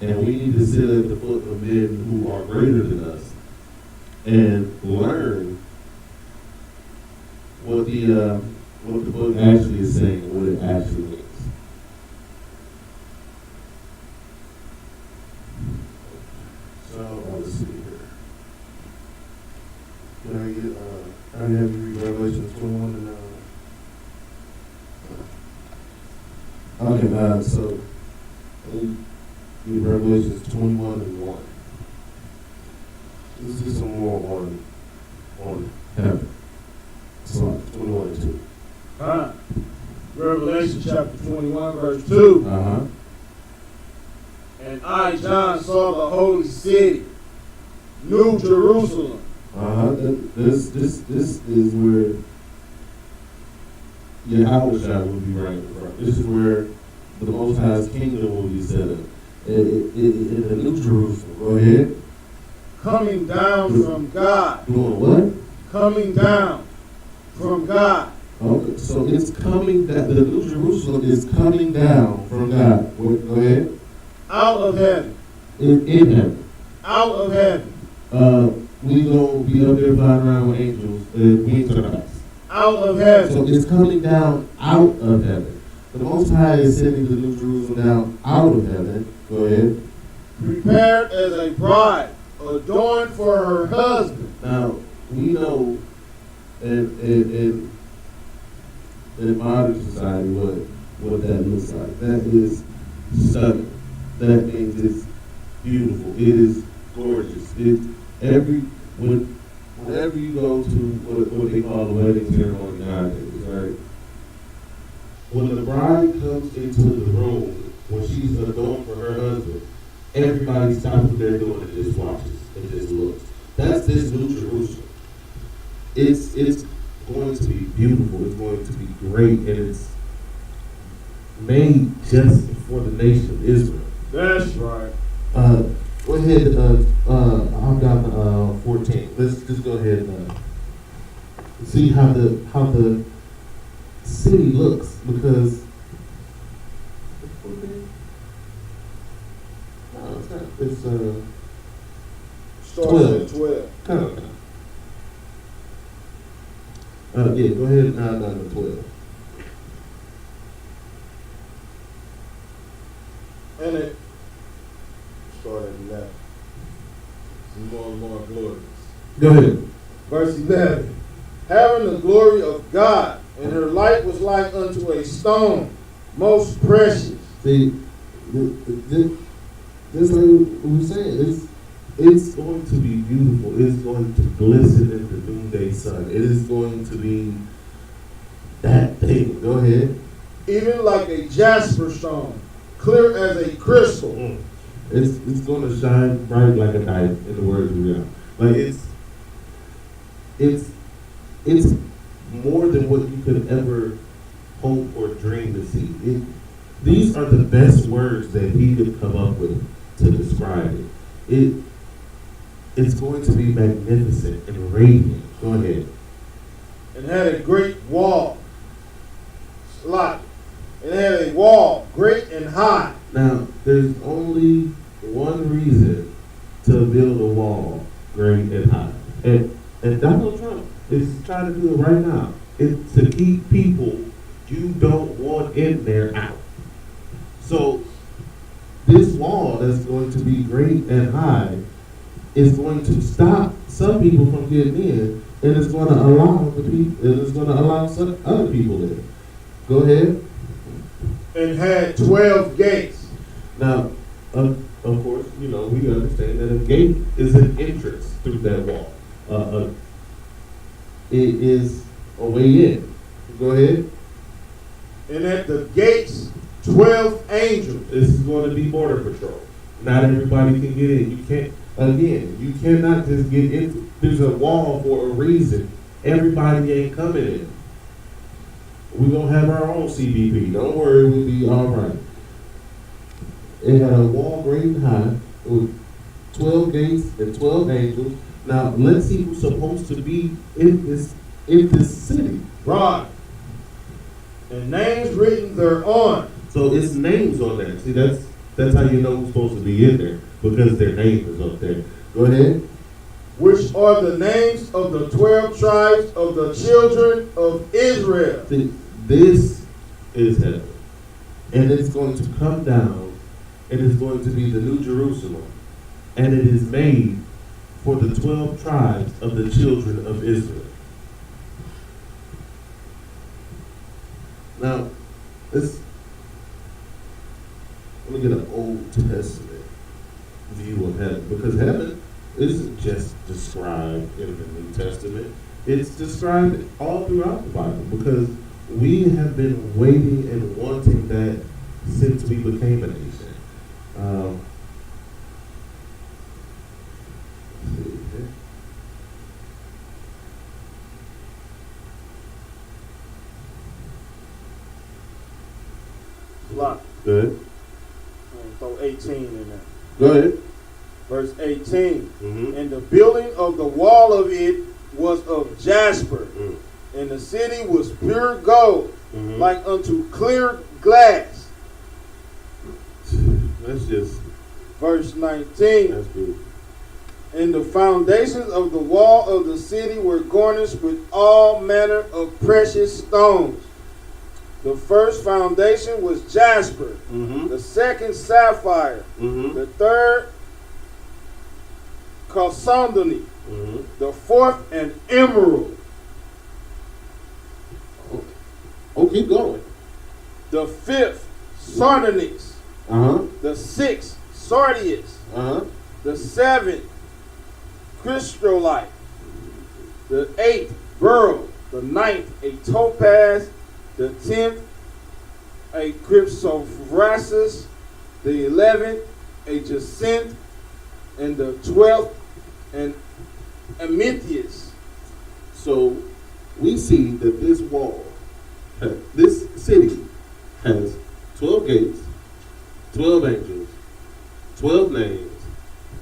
and we need to sit at the foot of men who are greater than us and learn what the book actually is saying and what it actually means. So let's see here. Can I get I have you read Revelation 21 and okay, so read Revelation 21 and 1. This is some more on heaven. So 21 and 2. Revelation chapter 21, verse 2. Uh-huh. And I, John, saw the holy city, New Jerusalem. Uh-huh. This is where Yahweh will be reigning from. This is where the Most High's kingdom will be set up. In the New Jerusalem. Go ahead. Coming down from God. Doing what? Coming down from God. Okay, so it's coming down. The New Jerusalem is coming down from God. Go ahead. Out of heaven. In heaven. Out of heaven. We gonna be up there flying around with angels and wings on our backs. Out of heaven. So it's coming down out of heaven. The Most High is sending the New Jerusalem down out of heaven. Go ahead. Prepared as a bride, adorned for her husband. Now we know in modern society what that looks like. That is stunning. That means it's beautiful. It is gorgeous. Whenever you go to what they call the wedding ceremony nowadays, right? When the bride comes into the room, when she's adorned for her husband, everybody stops what they're doing and just watches and just looks. That's this New Jerusalem. It's going to be beautiful. It's going to be great, and it's made just for the nation of Israel. That's right. Go ahead. I'm down 14. Let's just go ahead and see how the city looks, because it's Starts at 12. kind of. Yeah, go ahead and down to 12. And it started at 11. More glorious. Go ahead. Verse 11. Having the glory of God, and her light was like unto a stone, most precious. See, this like we were saying, it's going to be beautiful. It's going to glisten in the noonday sun. It is going to be that thing. Go ahead. Even like a jasper stone, clear as a crystal. It's going to shine bright like a diamond, in the words of God. Like it's more than what you could ever hope or dream to see. These are the best words that he could come up with to describe it. It's going to be magnificent and radiant. Go ahead. And had a great wall. It had a wall, great and high. Now, there's only one reason to build a wall great and high. And Donald Trump is trying to do it right now. It's to keep people you don't want in there out. So this wall that's going to be great and high is going to stop some people from getting in, and it's going to allow some other people in. Go ahead. and had 12 gates. Now, of course, we understand that a gate is an entrance through that wall. It is a way in. Go ahead. And at the gates 12 angels. This is going to be border patrol. Not everybody can get in. You cannot just get in. There's a wall for a reason. Everybody ain't coming in. We're going to have our own CBP. Don't worry, we'll be all right. It had a wall great and high with 12 gates and 12 angels. Now, let's see who's supposed to be in this city. Right. And names written thereon. So it's names on there. See, that's how you know who's supposed to be in there, because their name is up there. Go ahead. Which are the names of the 12 tribes of the children of Israel. See, this is heaven. And it's going to come down, and it's going to be the New Jerusalem. And it is made for the 12 tribes of the children of Israel. Now, let me get an Old Testament view of heaven, because heaven isn't just described in the New Testament. It's described all throughout the Bible, because we have been waiting and wanting that since we became a nation. Let's see here. Lot. Good. Throw 18 in there. Go ahead. Verse 18. Mm-hmm. And the building of the wall of it was of jasper, and the city was pure gold, like unto clear glass. That's just, Verse 19. that's good. And the foundations of the wall of the city were garnished with all manner of precious stones. The first foundation was jasper, the second sapphire, the third chalcedony, the fourth an emerald, Oh, keep going. the fifth sardonyx, the sixth sardius, the seventh crystolite, the eighth beryl, the ninth a topaz, the 10th a chrysoprasus, the 11th a jacinth, and the 12th an amethyst. So we see that this wall, this city, has 12 gates, 12 angels, 12 names,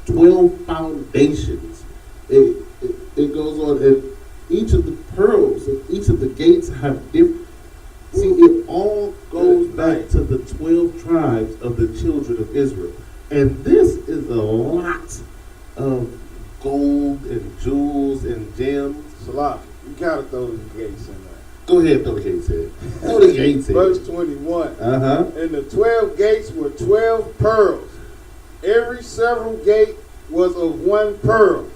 12 foundations. It goes on, and each of the pearls, each of the gates have different. See, it all goes back to the 12 tribes of the children of Israel. And this is a lot of gold and jewels and gems. Salah, you gotta throw the gates in there. Go ahead, throw the gates in. Throw the gates in. Verse 21. And the 12 gates were 12 pearls. Every several gate was of one pearl.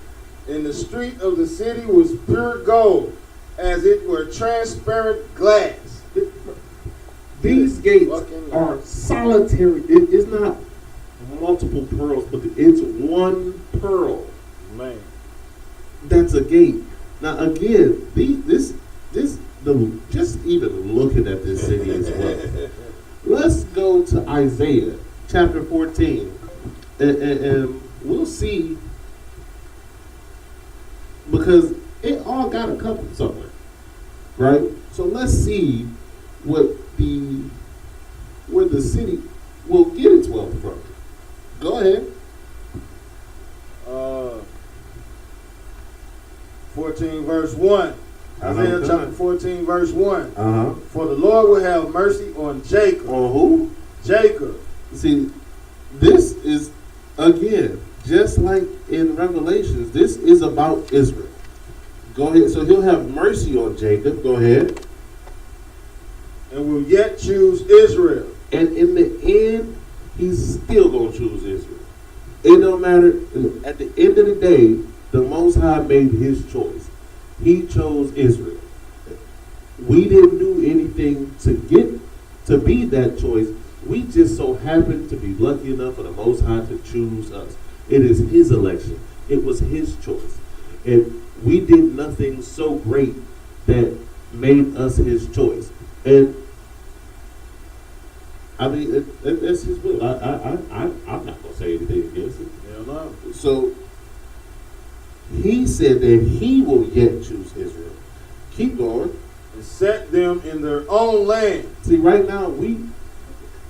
And the street of the city was pure gold, as it were transparent glass. These gates are solitary. It's not multiple pearls, but it's one pearl. Man. That's a gate. Now again, just even looking at this city as well. Let's go to Isaiah chapter 14, and we'll see, because it all got a couple somewhere, right? So let's see where the city will get its wealth from. Go ahead. 14 verse 1. Isaiah chapter 14 verse 1. For the Lord will have mercy on Jacob. On who? Jacob. See, this is, again, just like in Revelations, this is about Israel. Go ahead. So he'll have mercy on Jacob. Go ahead. And will yet choose Israel. And in the end, he's still going to choose Israel. It don't matter. At the end of the day, the Most High made his choice. He chose Israel. We didn't do anything to get to be that choice. We just so happened to be lucky enough for the Most High to choose us. It is His election. It was His choice. And we did nothing so great that made us His choice. And I mean, that's His will. I'm not going to say anything against it. Hell no. So He said that He will yet choose Israel. Keep going. And set them in their own land. See, right now,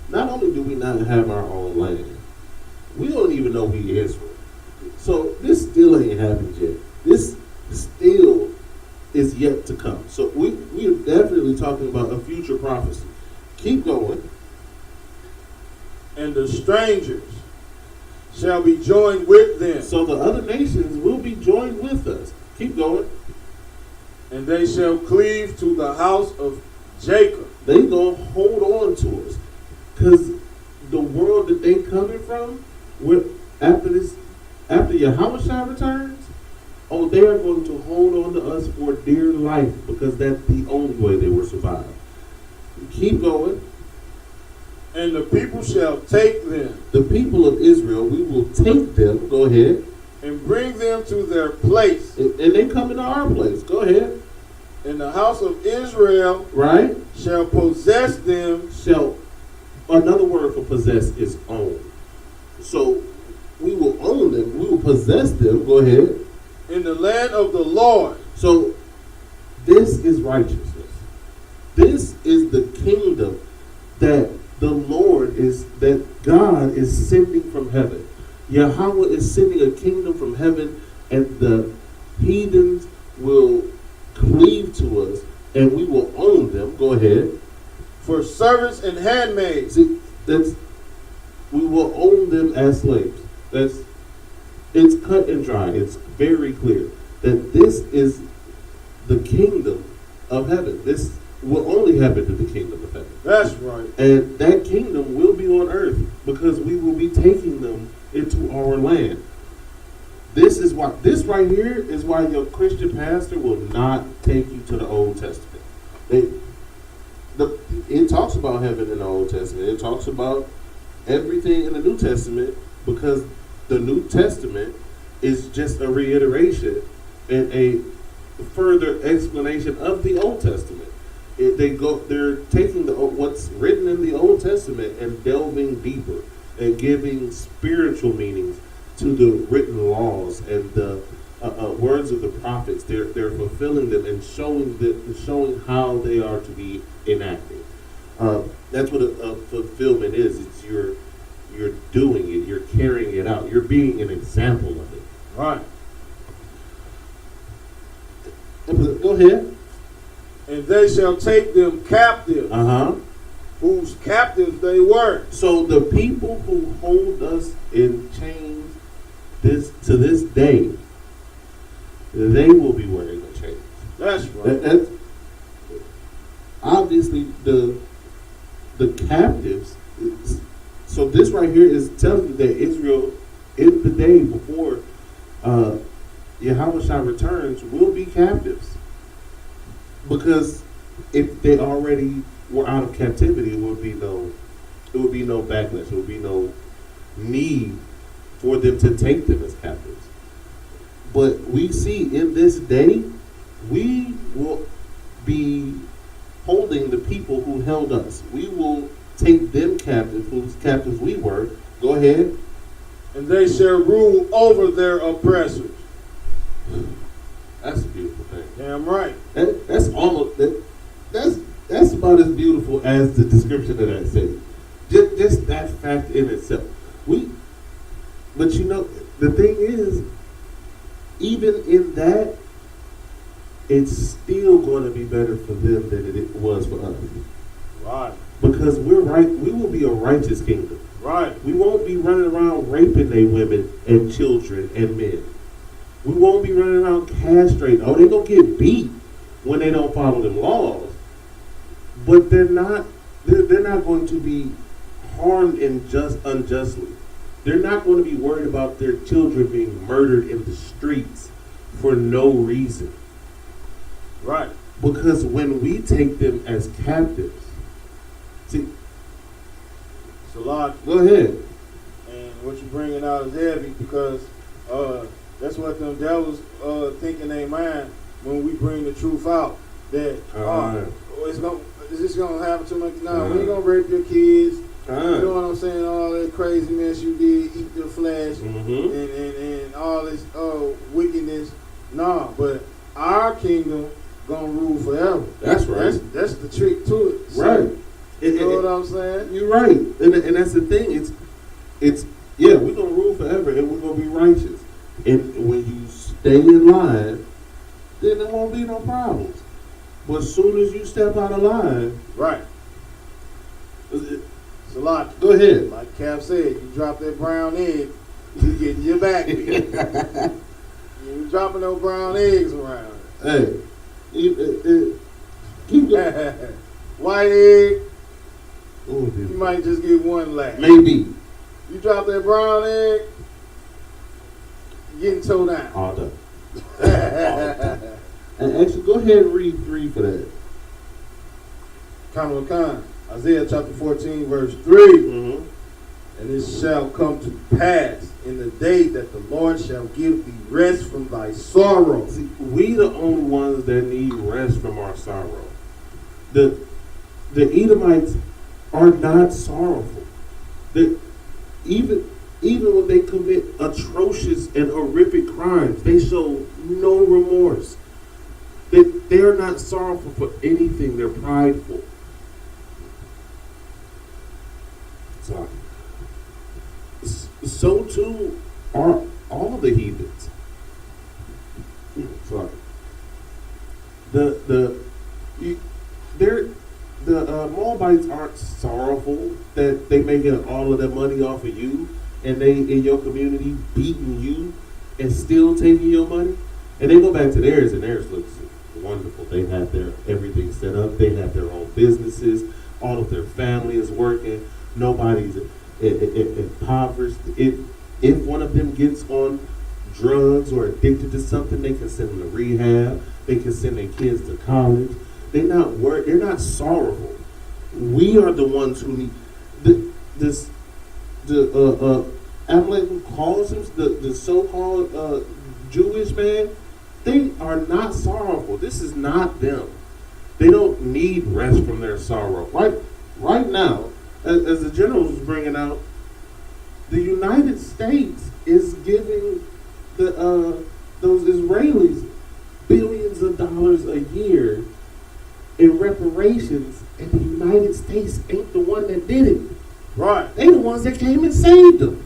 not only do we not have our own land, we don't even know we Israel. So this still ain't happened yet. This still is yet to come. So we are definitely talking about a future prophecy. Keep going. And the strangers shall be joined with them. So the other nations will be joined with us. Keep going. And they shall cleave to the house of Jacob. They gonna hold on to us, cause the world that they coming from, after Yahushua returns, oh, they are going to hold on to us for dear life, because that's the only way they will survive. Keep going. And the people shall take them. The people of Israel, we will take them. Go ahead. And bring them to their place. And they come into our place. Go ahead. And the house of Israel, right, shall possess them. Another word for possess is own. So we will own them. We will possess them. Go ahead. In the land of the Lord. So this is righteousness. This is the kingdom that the Lord that God is sending from heaven. Yahweh is sending a kingdom from heaven, and the heathens will cleave to us, and we will own them. Go ahead. For servants and handmaids. See, we will own them as slaves. It's cut and dry. It's very clear that this is the kingdom of heaven. This will only happen to the kingdom of heaven. That's right. And that kingdom will be on earth, because we will be taking them into our land. This right here is why your Christian pastor will not take you to the Old Testament. It talks about heaven in the Old Testament. It talks about everything in the New Testament, because the New Testament is just a reiteration and a further explanation of the Old Testament. They're taking what's written in the Old Testament and delving deeper and giving spiritual meanings to the written laws and the words of the prophets. They're fulfilling them and showing how they are to be enacted. That's what a fulfillment is. It's you're doing it. You're carrying it out. You're being an example of it. Right. Go ahead. And they shall take them captive. Whose captives they were. So the people who hold us in chains to this day, they will be wearing the chains. That's right. That's obviously the captives. So this right here is telling you that Israel, in the day before Yahushua returns, will be captives. Because if they already were out of captivity, it would be no backlash. There would be no need for them to take them as captives. But we see in this day, we will be holding the people who held us. We will take them captive, whose captives we were. Go ahead. And they shall rule over their oppressors. That's a beautiful thing. Damn right. That's almost that's about as beautiful as the description of that city. Just that fact in itself. But you know, the thing is, even in that, it's still going to be better for them than it was for us. Right. Because we're right. We will be a righteous kingdom. Right. We won't be running around raping their women and children and men. We won't be running around castrating. Oh, they're going to get beat when they don't follow them laws. But they're not going to be harmed unjustly. They're not going to be worried about their children being murdered in the streets for no reason. Right. Because when we take them as captives, see, It's a lot. go ahead. And what you bringing out is heavy because that's what them devils think in their mind when we bring the truth out. That is this gonna happen to me? No, we ain't gonna rape your kids. You know what I'm saying? All that craziness you did, eat your flesh, and all this wickedness. Nah, but our kingdom gonna rule forever. That's right. That's the trick to it. So, Right. You know what I'm saying? You're right, and that's the thing. It's yeah, we're gonna rule forever, and we're gonna be righteous. And when you stay in line, then there won't be no problems. But as soon as you step out of line, Right. It's a lot. go ahead. Like Cap said, you drop that brown egg, you get your back beat. You ain't dropping no brown eggs around. Hey, keep going. White egg, Oh, you might just get one laugh. maybe You drop that brown egg, you getting towed down. all done. And actually, go ahead and read 3 for that. Khan Khan, Isaiah chapter 14, verse 3. Mm-hmm. And it shall come to pass in the day that the Lord shall give thee rest from thy sorrow. See, we the only ones that need rest from our sorrow. The Edomites are not sorrowful. Even when they commit atrocious and horrific crimes, they show no remorse. They are not sorrowful for anything. They're prideful. So too are all the heathens. Sorry. The Moabites aren't sorrowful that they making all of their money off of you, and they in your community beating you and still taking your money. And they go back to theirs, and theirs looks wonderful. They have their everything set up. They have their own businesses. All of their family is working. Nobody's impoverished. If one of them gets on drugs or addicted to something, they can send them to rehab. They can send their kids to college. They're not sorrowful. We are the ones who need Amalek, who calls him the so-called Jewish man. They are not sorrowful. This is not them. They don't need rest from their sorrow. Right now, as the general was bringing out, the United States is giving those Israelis billions of dollars a year in reparations, and the United States ain't the one that did it. Right. They the ones that came and saved them.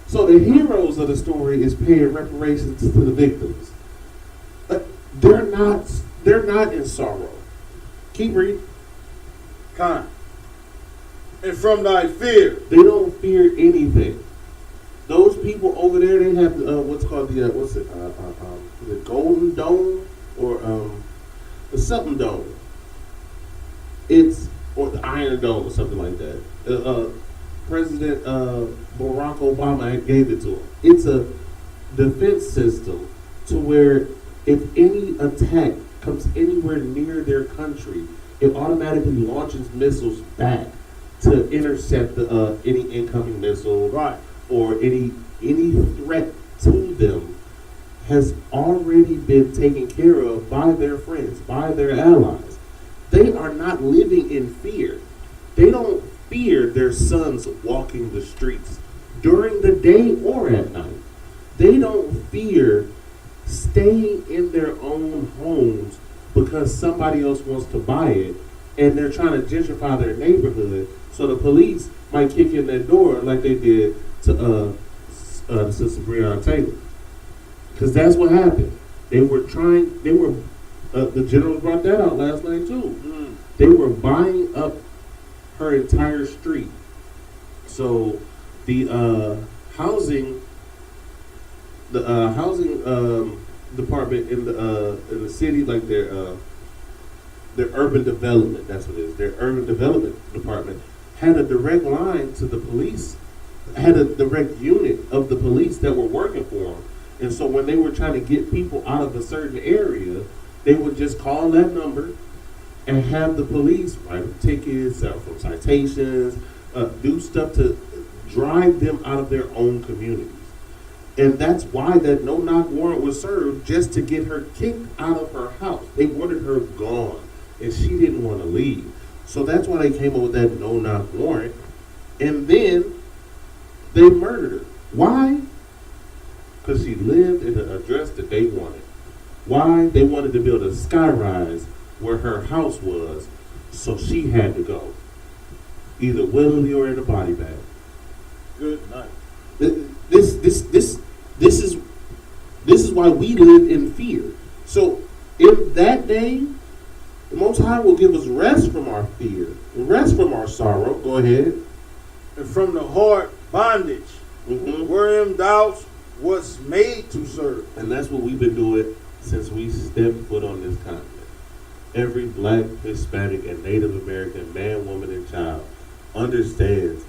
So the heroes of the story is paying reparations to the victims. But they're not in sorrow. Keep reading. Khan. And from thy fear. They don't fear anything. Those people over there, they have what's called the Golden Dome or the something dome. Or the Iron Dome or something like that. President Barack Obama gave it to him. It's a defense system to where if any attack comes anywhere near their country, it automatically launches missiles back to intercept any incoming missile, Right. or any threat to them has already been taken care of by their friends, by their allies. They are not living in fear. They don't fear their sons walking the streets during the day or at night. They don't fear staying in their own homes because somebody else wants to buy it and they're trying to gentrify their neighborhood, so the police might kick in their door like they did to Sister Breonna Taylor. Because that's what happened. The general brought that out last night too. They were buying up her entire street. So the housing department in the city, like their urban development, that's what it is. Their urban development department had a direct line to the police, had a direct unit of the police that were working for them. And so when they were trying to get people out of a certain area, They would just call that number and have the police write tickets, sell from citations, do stuff to drive them out of their own communities. And that's why that no-knock warrant was served, just to get her kicked out of her house. They wanted her gone, and she didn't want to leave. So that's why they came up with that no-knock warrant. And then they murdered her. Why? Because she lived in the address that they wanted. Why? They wanted to build a skyrise where her house was, so she had to go, either willingly or in a body bag. Good night. This is why we live in fear. So in that day, the Most High will give us rest from our fear, rest from our sorrow. Go ahead. And from the hard bondage, wherein thou was made to serve. And that's what we've been doing since we stepped foot on this continent. Every black, Hispanic, and Native American man, woman, and child understands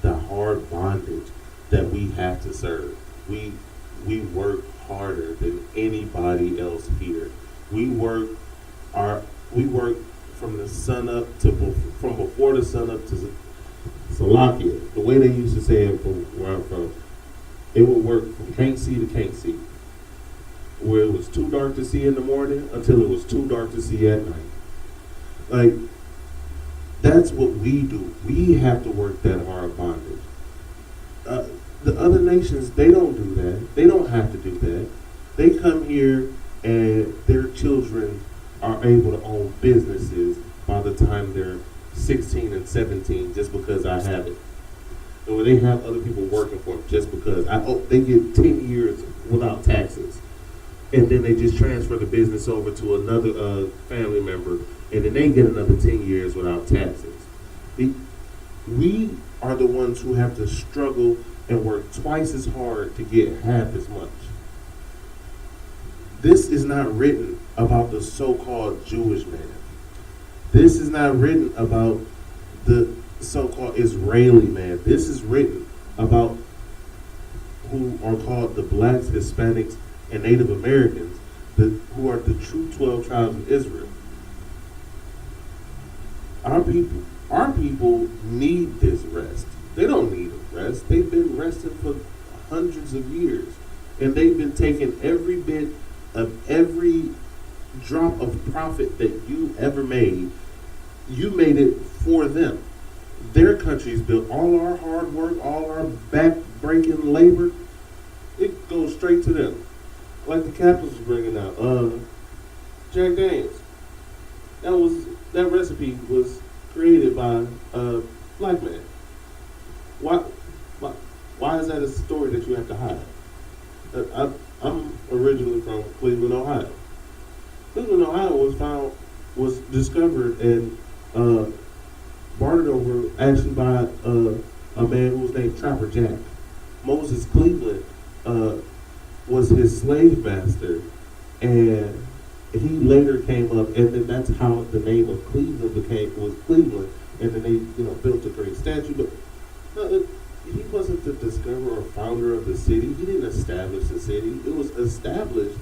the hard bondage that we have to serve. We work harder than anybody else here. We work from the sun up from before the sun up to Salakia. The way they used to say it from where I'm from, it would work from can't see to can't see. Where it was too dark to see in the morning until it was too dark to see at night. Like, that's what we do. We have to work that hard bondage. The other nations, they don't do that. They don't have to do that. They come here and their children are able to own businesses by the time they're 16 and 17 just because I have it. Or they have other people working for them just because they get 10 years without taxes. And then they just transfer the business over to another family member, and then they get another 10 years without taxes. We are the ones who have to struggle and work twice as hard to get half as much. This is not written about the so-called Jewish man. This is not written about the so-called Israeli man. This is written about who are called the blacks, Hispanics, and Native Americans, who are the true 12 tribes of Israel. Our people need this rest. They don't need a rest. They've been resting for hundreds of years. And they've been taking every bit of every drop of profit that you ever made. You made it for them. Their countries built all our hard work, all our back-breaking labor. It goes straight to them. Like the Capitals was bringing out, Jack Daniels. That recipe was created by a black man. Why is that a story that you have to hide? I'm originally from Cleveland, Ohio. Cleveland, Ohio was discovered and bartered over actually by a man who was named Trapper Jack. Moses Cleveland was his slave master, and he later came up, and then that's how the name of Cleveland was Cleveland, and then they built a great statue. But no, he wasn't the discoverer or founder of the city. He didn't establish the city. It was established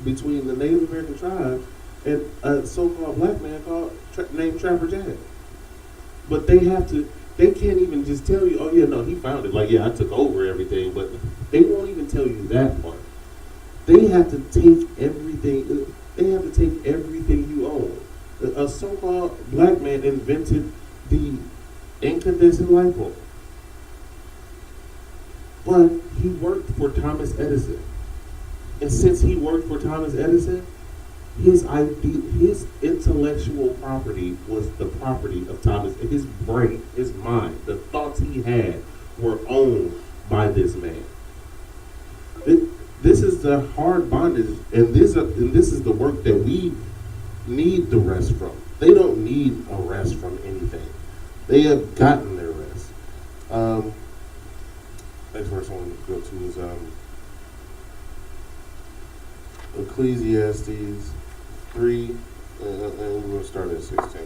between the Native American tribes and a so-called black man named Trapper Jack. But they can't even just tell you, oh yeah, no, he found it. Like, yeah, I took over everything, but they won't even tell you that part. They have to take everything. They have to take everything you own. A so-called black man invented the incandescent light bulb, but he worked for Thomas Edison, and since he worked for Thomas Edison, his intellectual property was the property of Thomas. His brain, his mind, the thoughts he had were owned by this man. This is the hard bondage, and this is the work that we need the rest from. They don't need a rest from anything. They have gotten their rest. Next verse I want to go to is Ecclesiastes 3, and we're going to start at 16.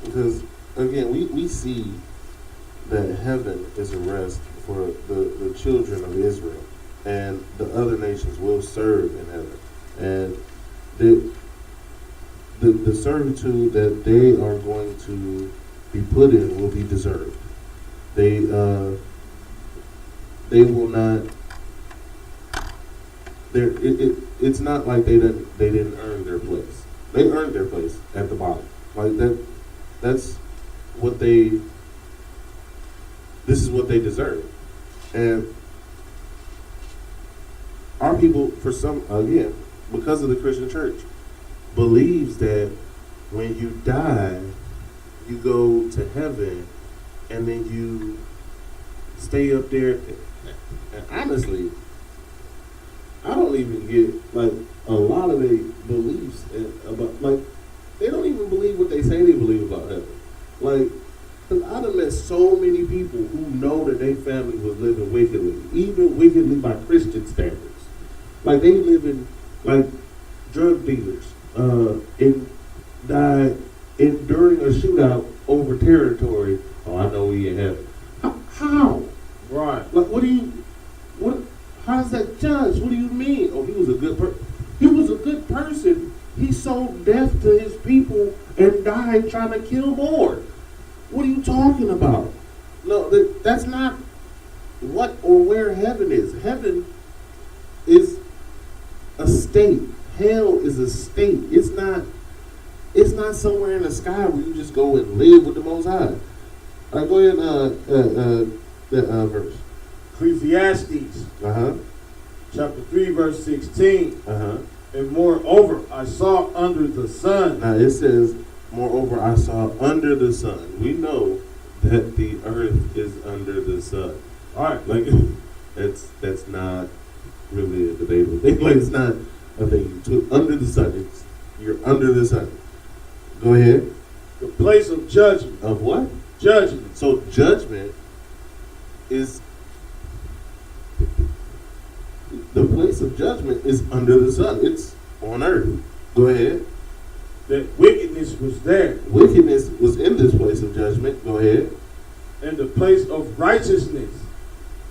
Because, again, we see that heaven is a rest for the children of Israel, and the other nations will serve in heaven. And the servitude that they are going to be put in will be deserved. They will not. It's not like they didn't earn their place. They earned their place at the bottom. Like that. That's what they. This is what they deserve, and our people, for some, again, because of the Christian church, believes that when you die, you go to heaven, and then you stay up there. And honestly, I don't even get like a lot of their beliefs about, like, they don't even believe what they say they believe about heaven. Like, 'cause I done met so many people who know that their family was living wickedly, even wickedly by Christian standards. Like, they living like drug dealers, and died during a shootout over territory. Oh, I know we in heaven. How? Right. Like, how does that judge? What do you mean? Oh, he was a good person. He was a good person. He sold death to his people and died trying to kill more. What are you talking about? No, that's not what or where heaven is. Heaven is a state. Hell is a state. It's not somewhere in the sky where you just go and live with the Most High. All right, go ahead that verse. Ecclesiastes chapter 3 verse 16. And moreover, I saw under the sun. Now it says, moreover, I saw under the sun. We know that the earth is under the sun. All right. Like, that's not really a debatable thing. Like, it's not a thing. Under the sun. You're under the sun. Go ahead. The place of judgment. Of what? Judgment. So judgment is, the place of judgment is under the sun. It's on earth. Go ahead. That wickedness was there. Wickedness was in this place of judgment. Go ahead. And the place of righteousness.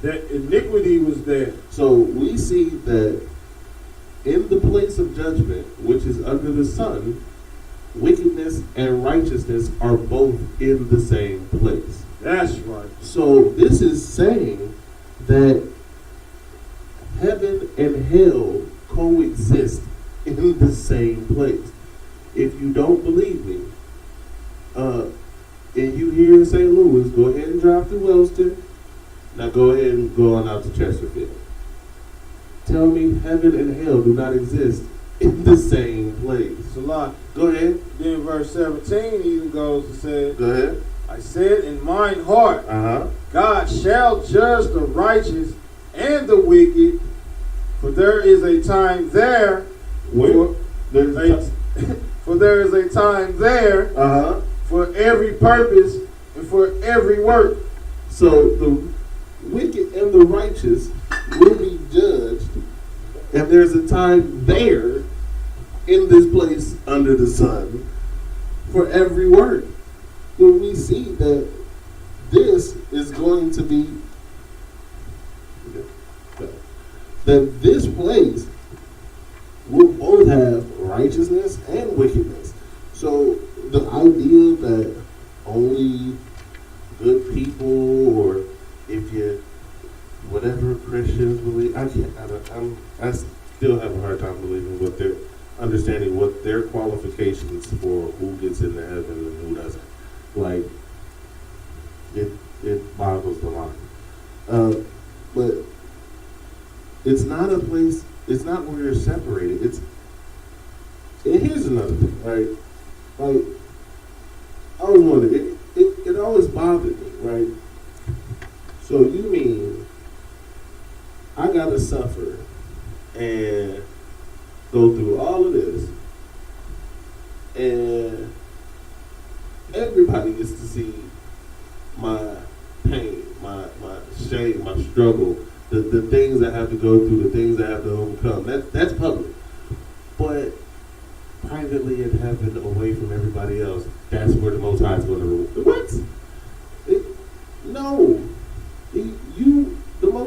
That iniquity was there. So we see that in the place of judgment, which is under the sun, wickedness and righteousness are both in the same place. That's right. So this is saying that heaven and hell coexist in the same place. If you don't believe me, and you here in St. Louis, go ahead and drive through Wellston. Now go ahead and go on out to Chesterfield. Tell me heaven and hell do not exist in the same place. It's a lot. Go ahead. Then verse 17 even goes to say, Go ahead. I said in mine heart, God shall judge the righteous and the wicked, for there is a time there. For there is a time there for every purpose and for every work. So the wicked and the righteous will be judged, and there's a time there in this place under the sun for every work. When we see that this is going to be, that this place will both have righteousness and wickedness. So the idea that only good people, or if you, whatever Christians believe, I still have a hard time believing what they're understanding, what their qualifications for who gets into heaven and who doesn't. Like, it boggles the mind. But it's not a place, it's not where you're separated. And here's another thing, right? Like, I was wondering, it always bothered me, right? So you mean I gotta suffer and go through all of this, and everybody gets to see my pain, my shame, my struggle, the things I have to go through, the things I have to overcome. That's public. But privately in heaven, away from everybody else, that's where the Most High is going to rule. What? No. You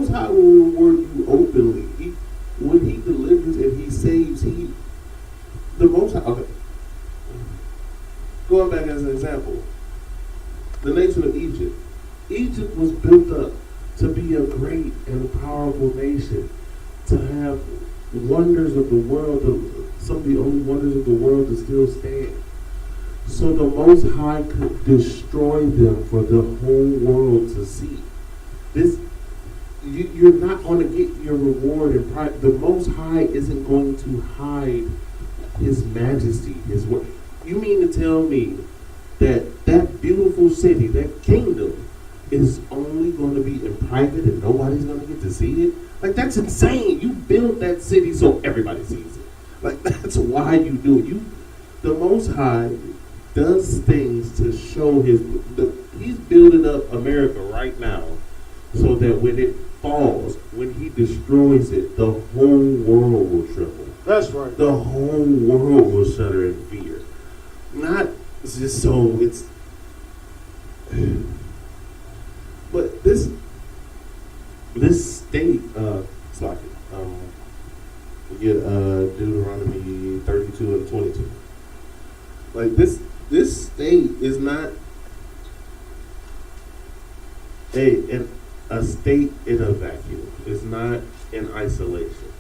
Most High will reward you openly. When he delivers and he saves, the Most High. Okay. Going back as an example, the nation of Egypt. Egypt was built up to be a great and powerful nation, to have wonders of the world, some of the only wonders of the world to still stand. So the Most High could destroy them for the whole world to see. You're not going to get your reward in pride. The Most High isn't going to hide His majesty, His word. You mean to tell me that beautiful city, that kingdom, is only going to be in private and nobody's going to get to see it? Like, that's insane. You build that city so everybody sees it. Like, that's why you do it. The Most High does things to show He's building up America right now so that when it falls, when He destroys it, the whole world will tremble. That's right. The whole world will shudder in fear. Not just so it's... But this state, we get Deuteronomy 32 and 22. Like this state is not a state in a vacuum. It's not in isolation.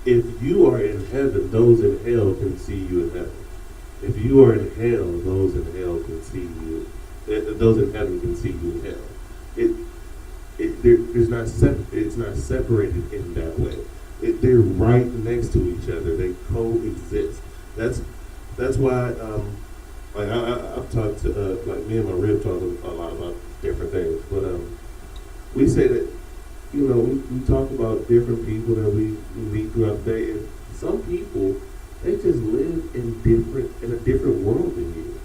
If you are in heaven, those in hell can see you in heaven. If you are in hell, those in hell can see you. Those in heaven can see you in hell. It's not separated in that way. They're right next to each other. They coexist. That's why I've talked to like me and my rib talk a lot about different things. But we say that we talk about different people that we meet throughout the day, and some people they just live in a different world than you.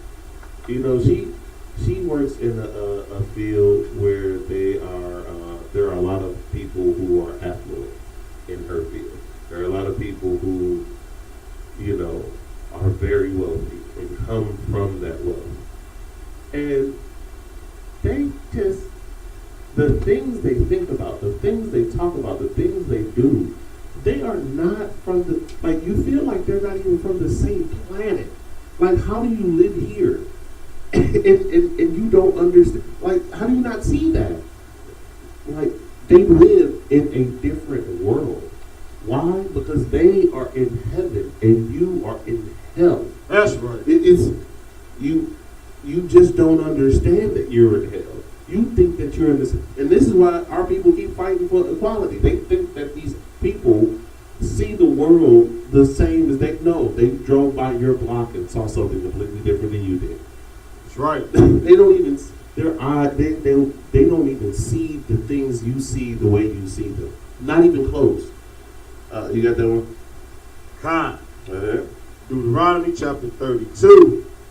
She works in a field where there are a lot of people who are affluent in her field. There are a lot of people who, are very wealthy and come from that wealth. And the things they think about, the things they talk about, the things they do, they are not from you feel like they're not even from the same planet. Like, how do you live here? and you don't understand. Like, how do you not see that? Like, they live in a different world. Why? Because they are in heaven and you are in hell. That's right. You just don't understand that you're in hell. You think that you're in this, and this is why our people keep fighting for equality. They think that these people see the world the same as they know. They drove by your block and saw something completely different than you did. That's right. They don't even they don't even see the things you see the way you see them. Not even close. You got that one? Con. Uh-huh. Deuteronomy chapter 32.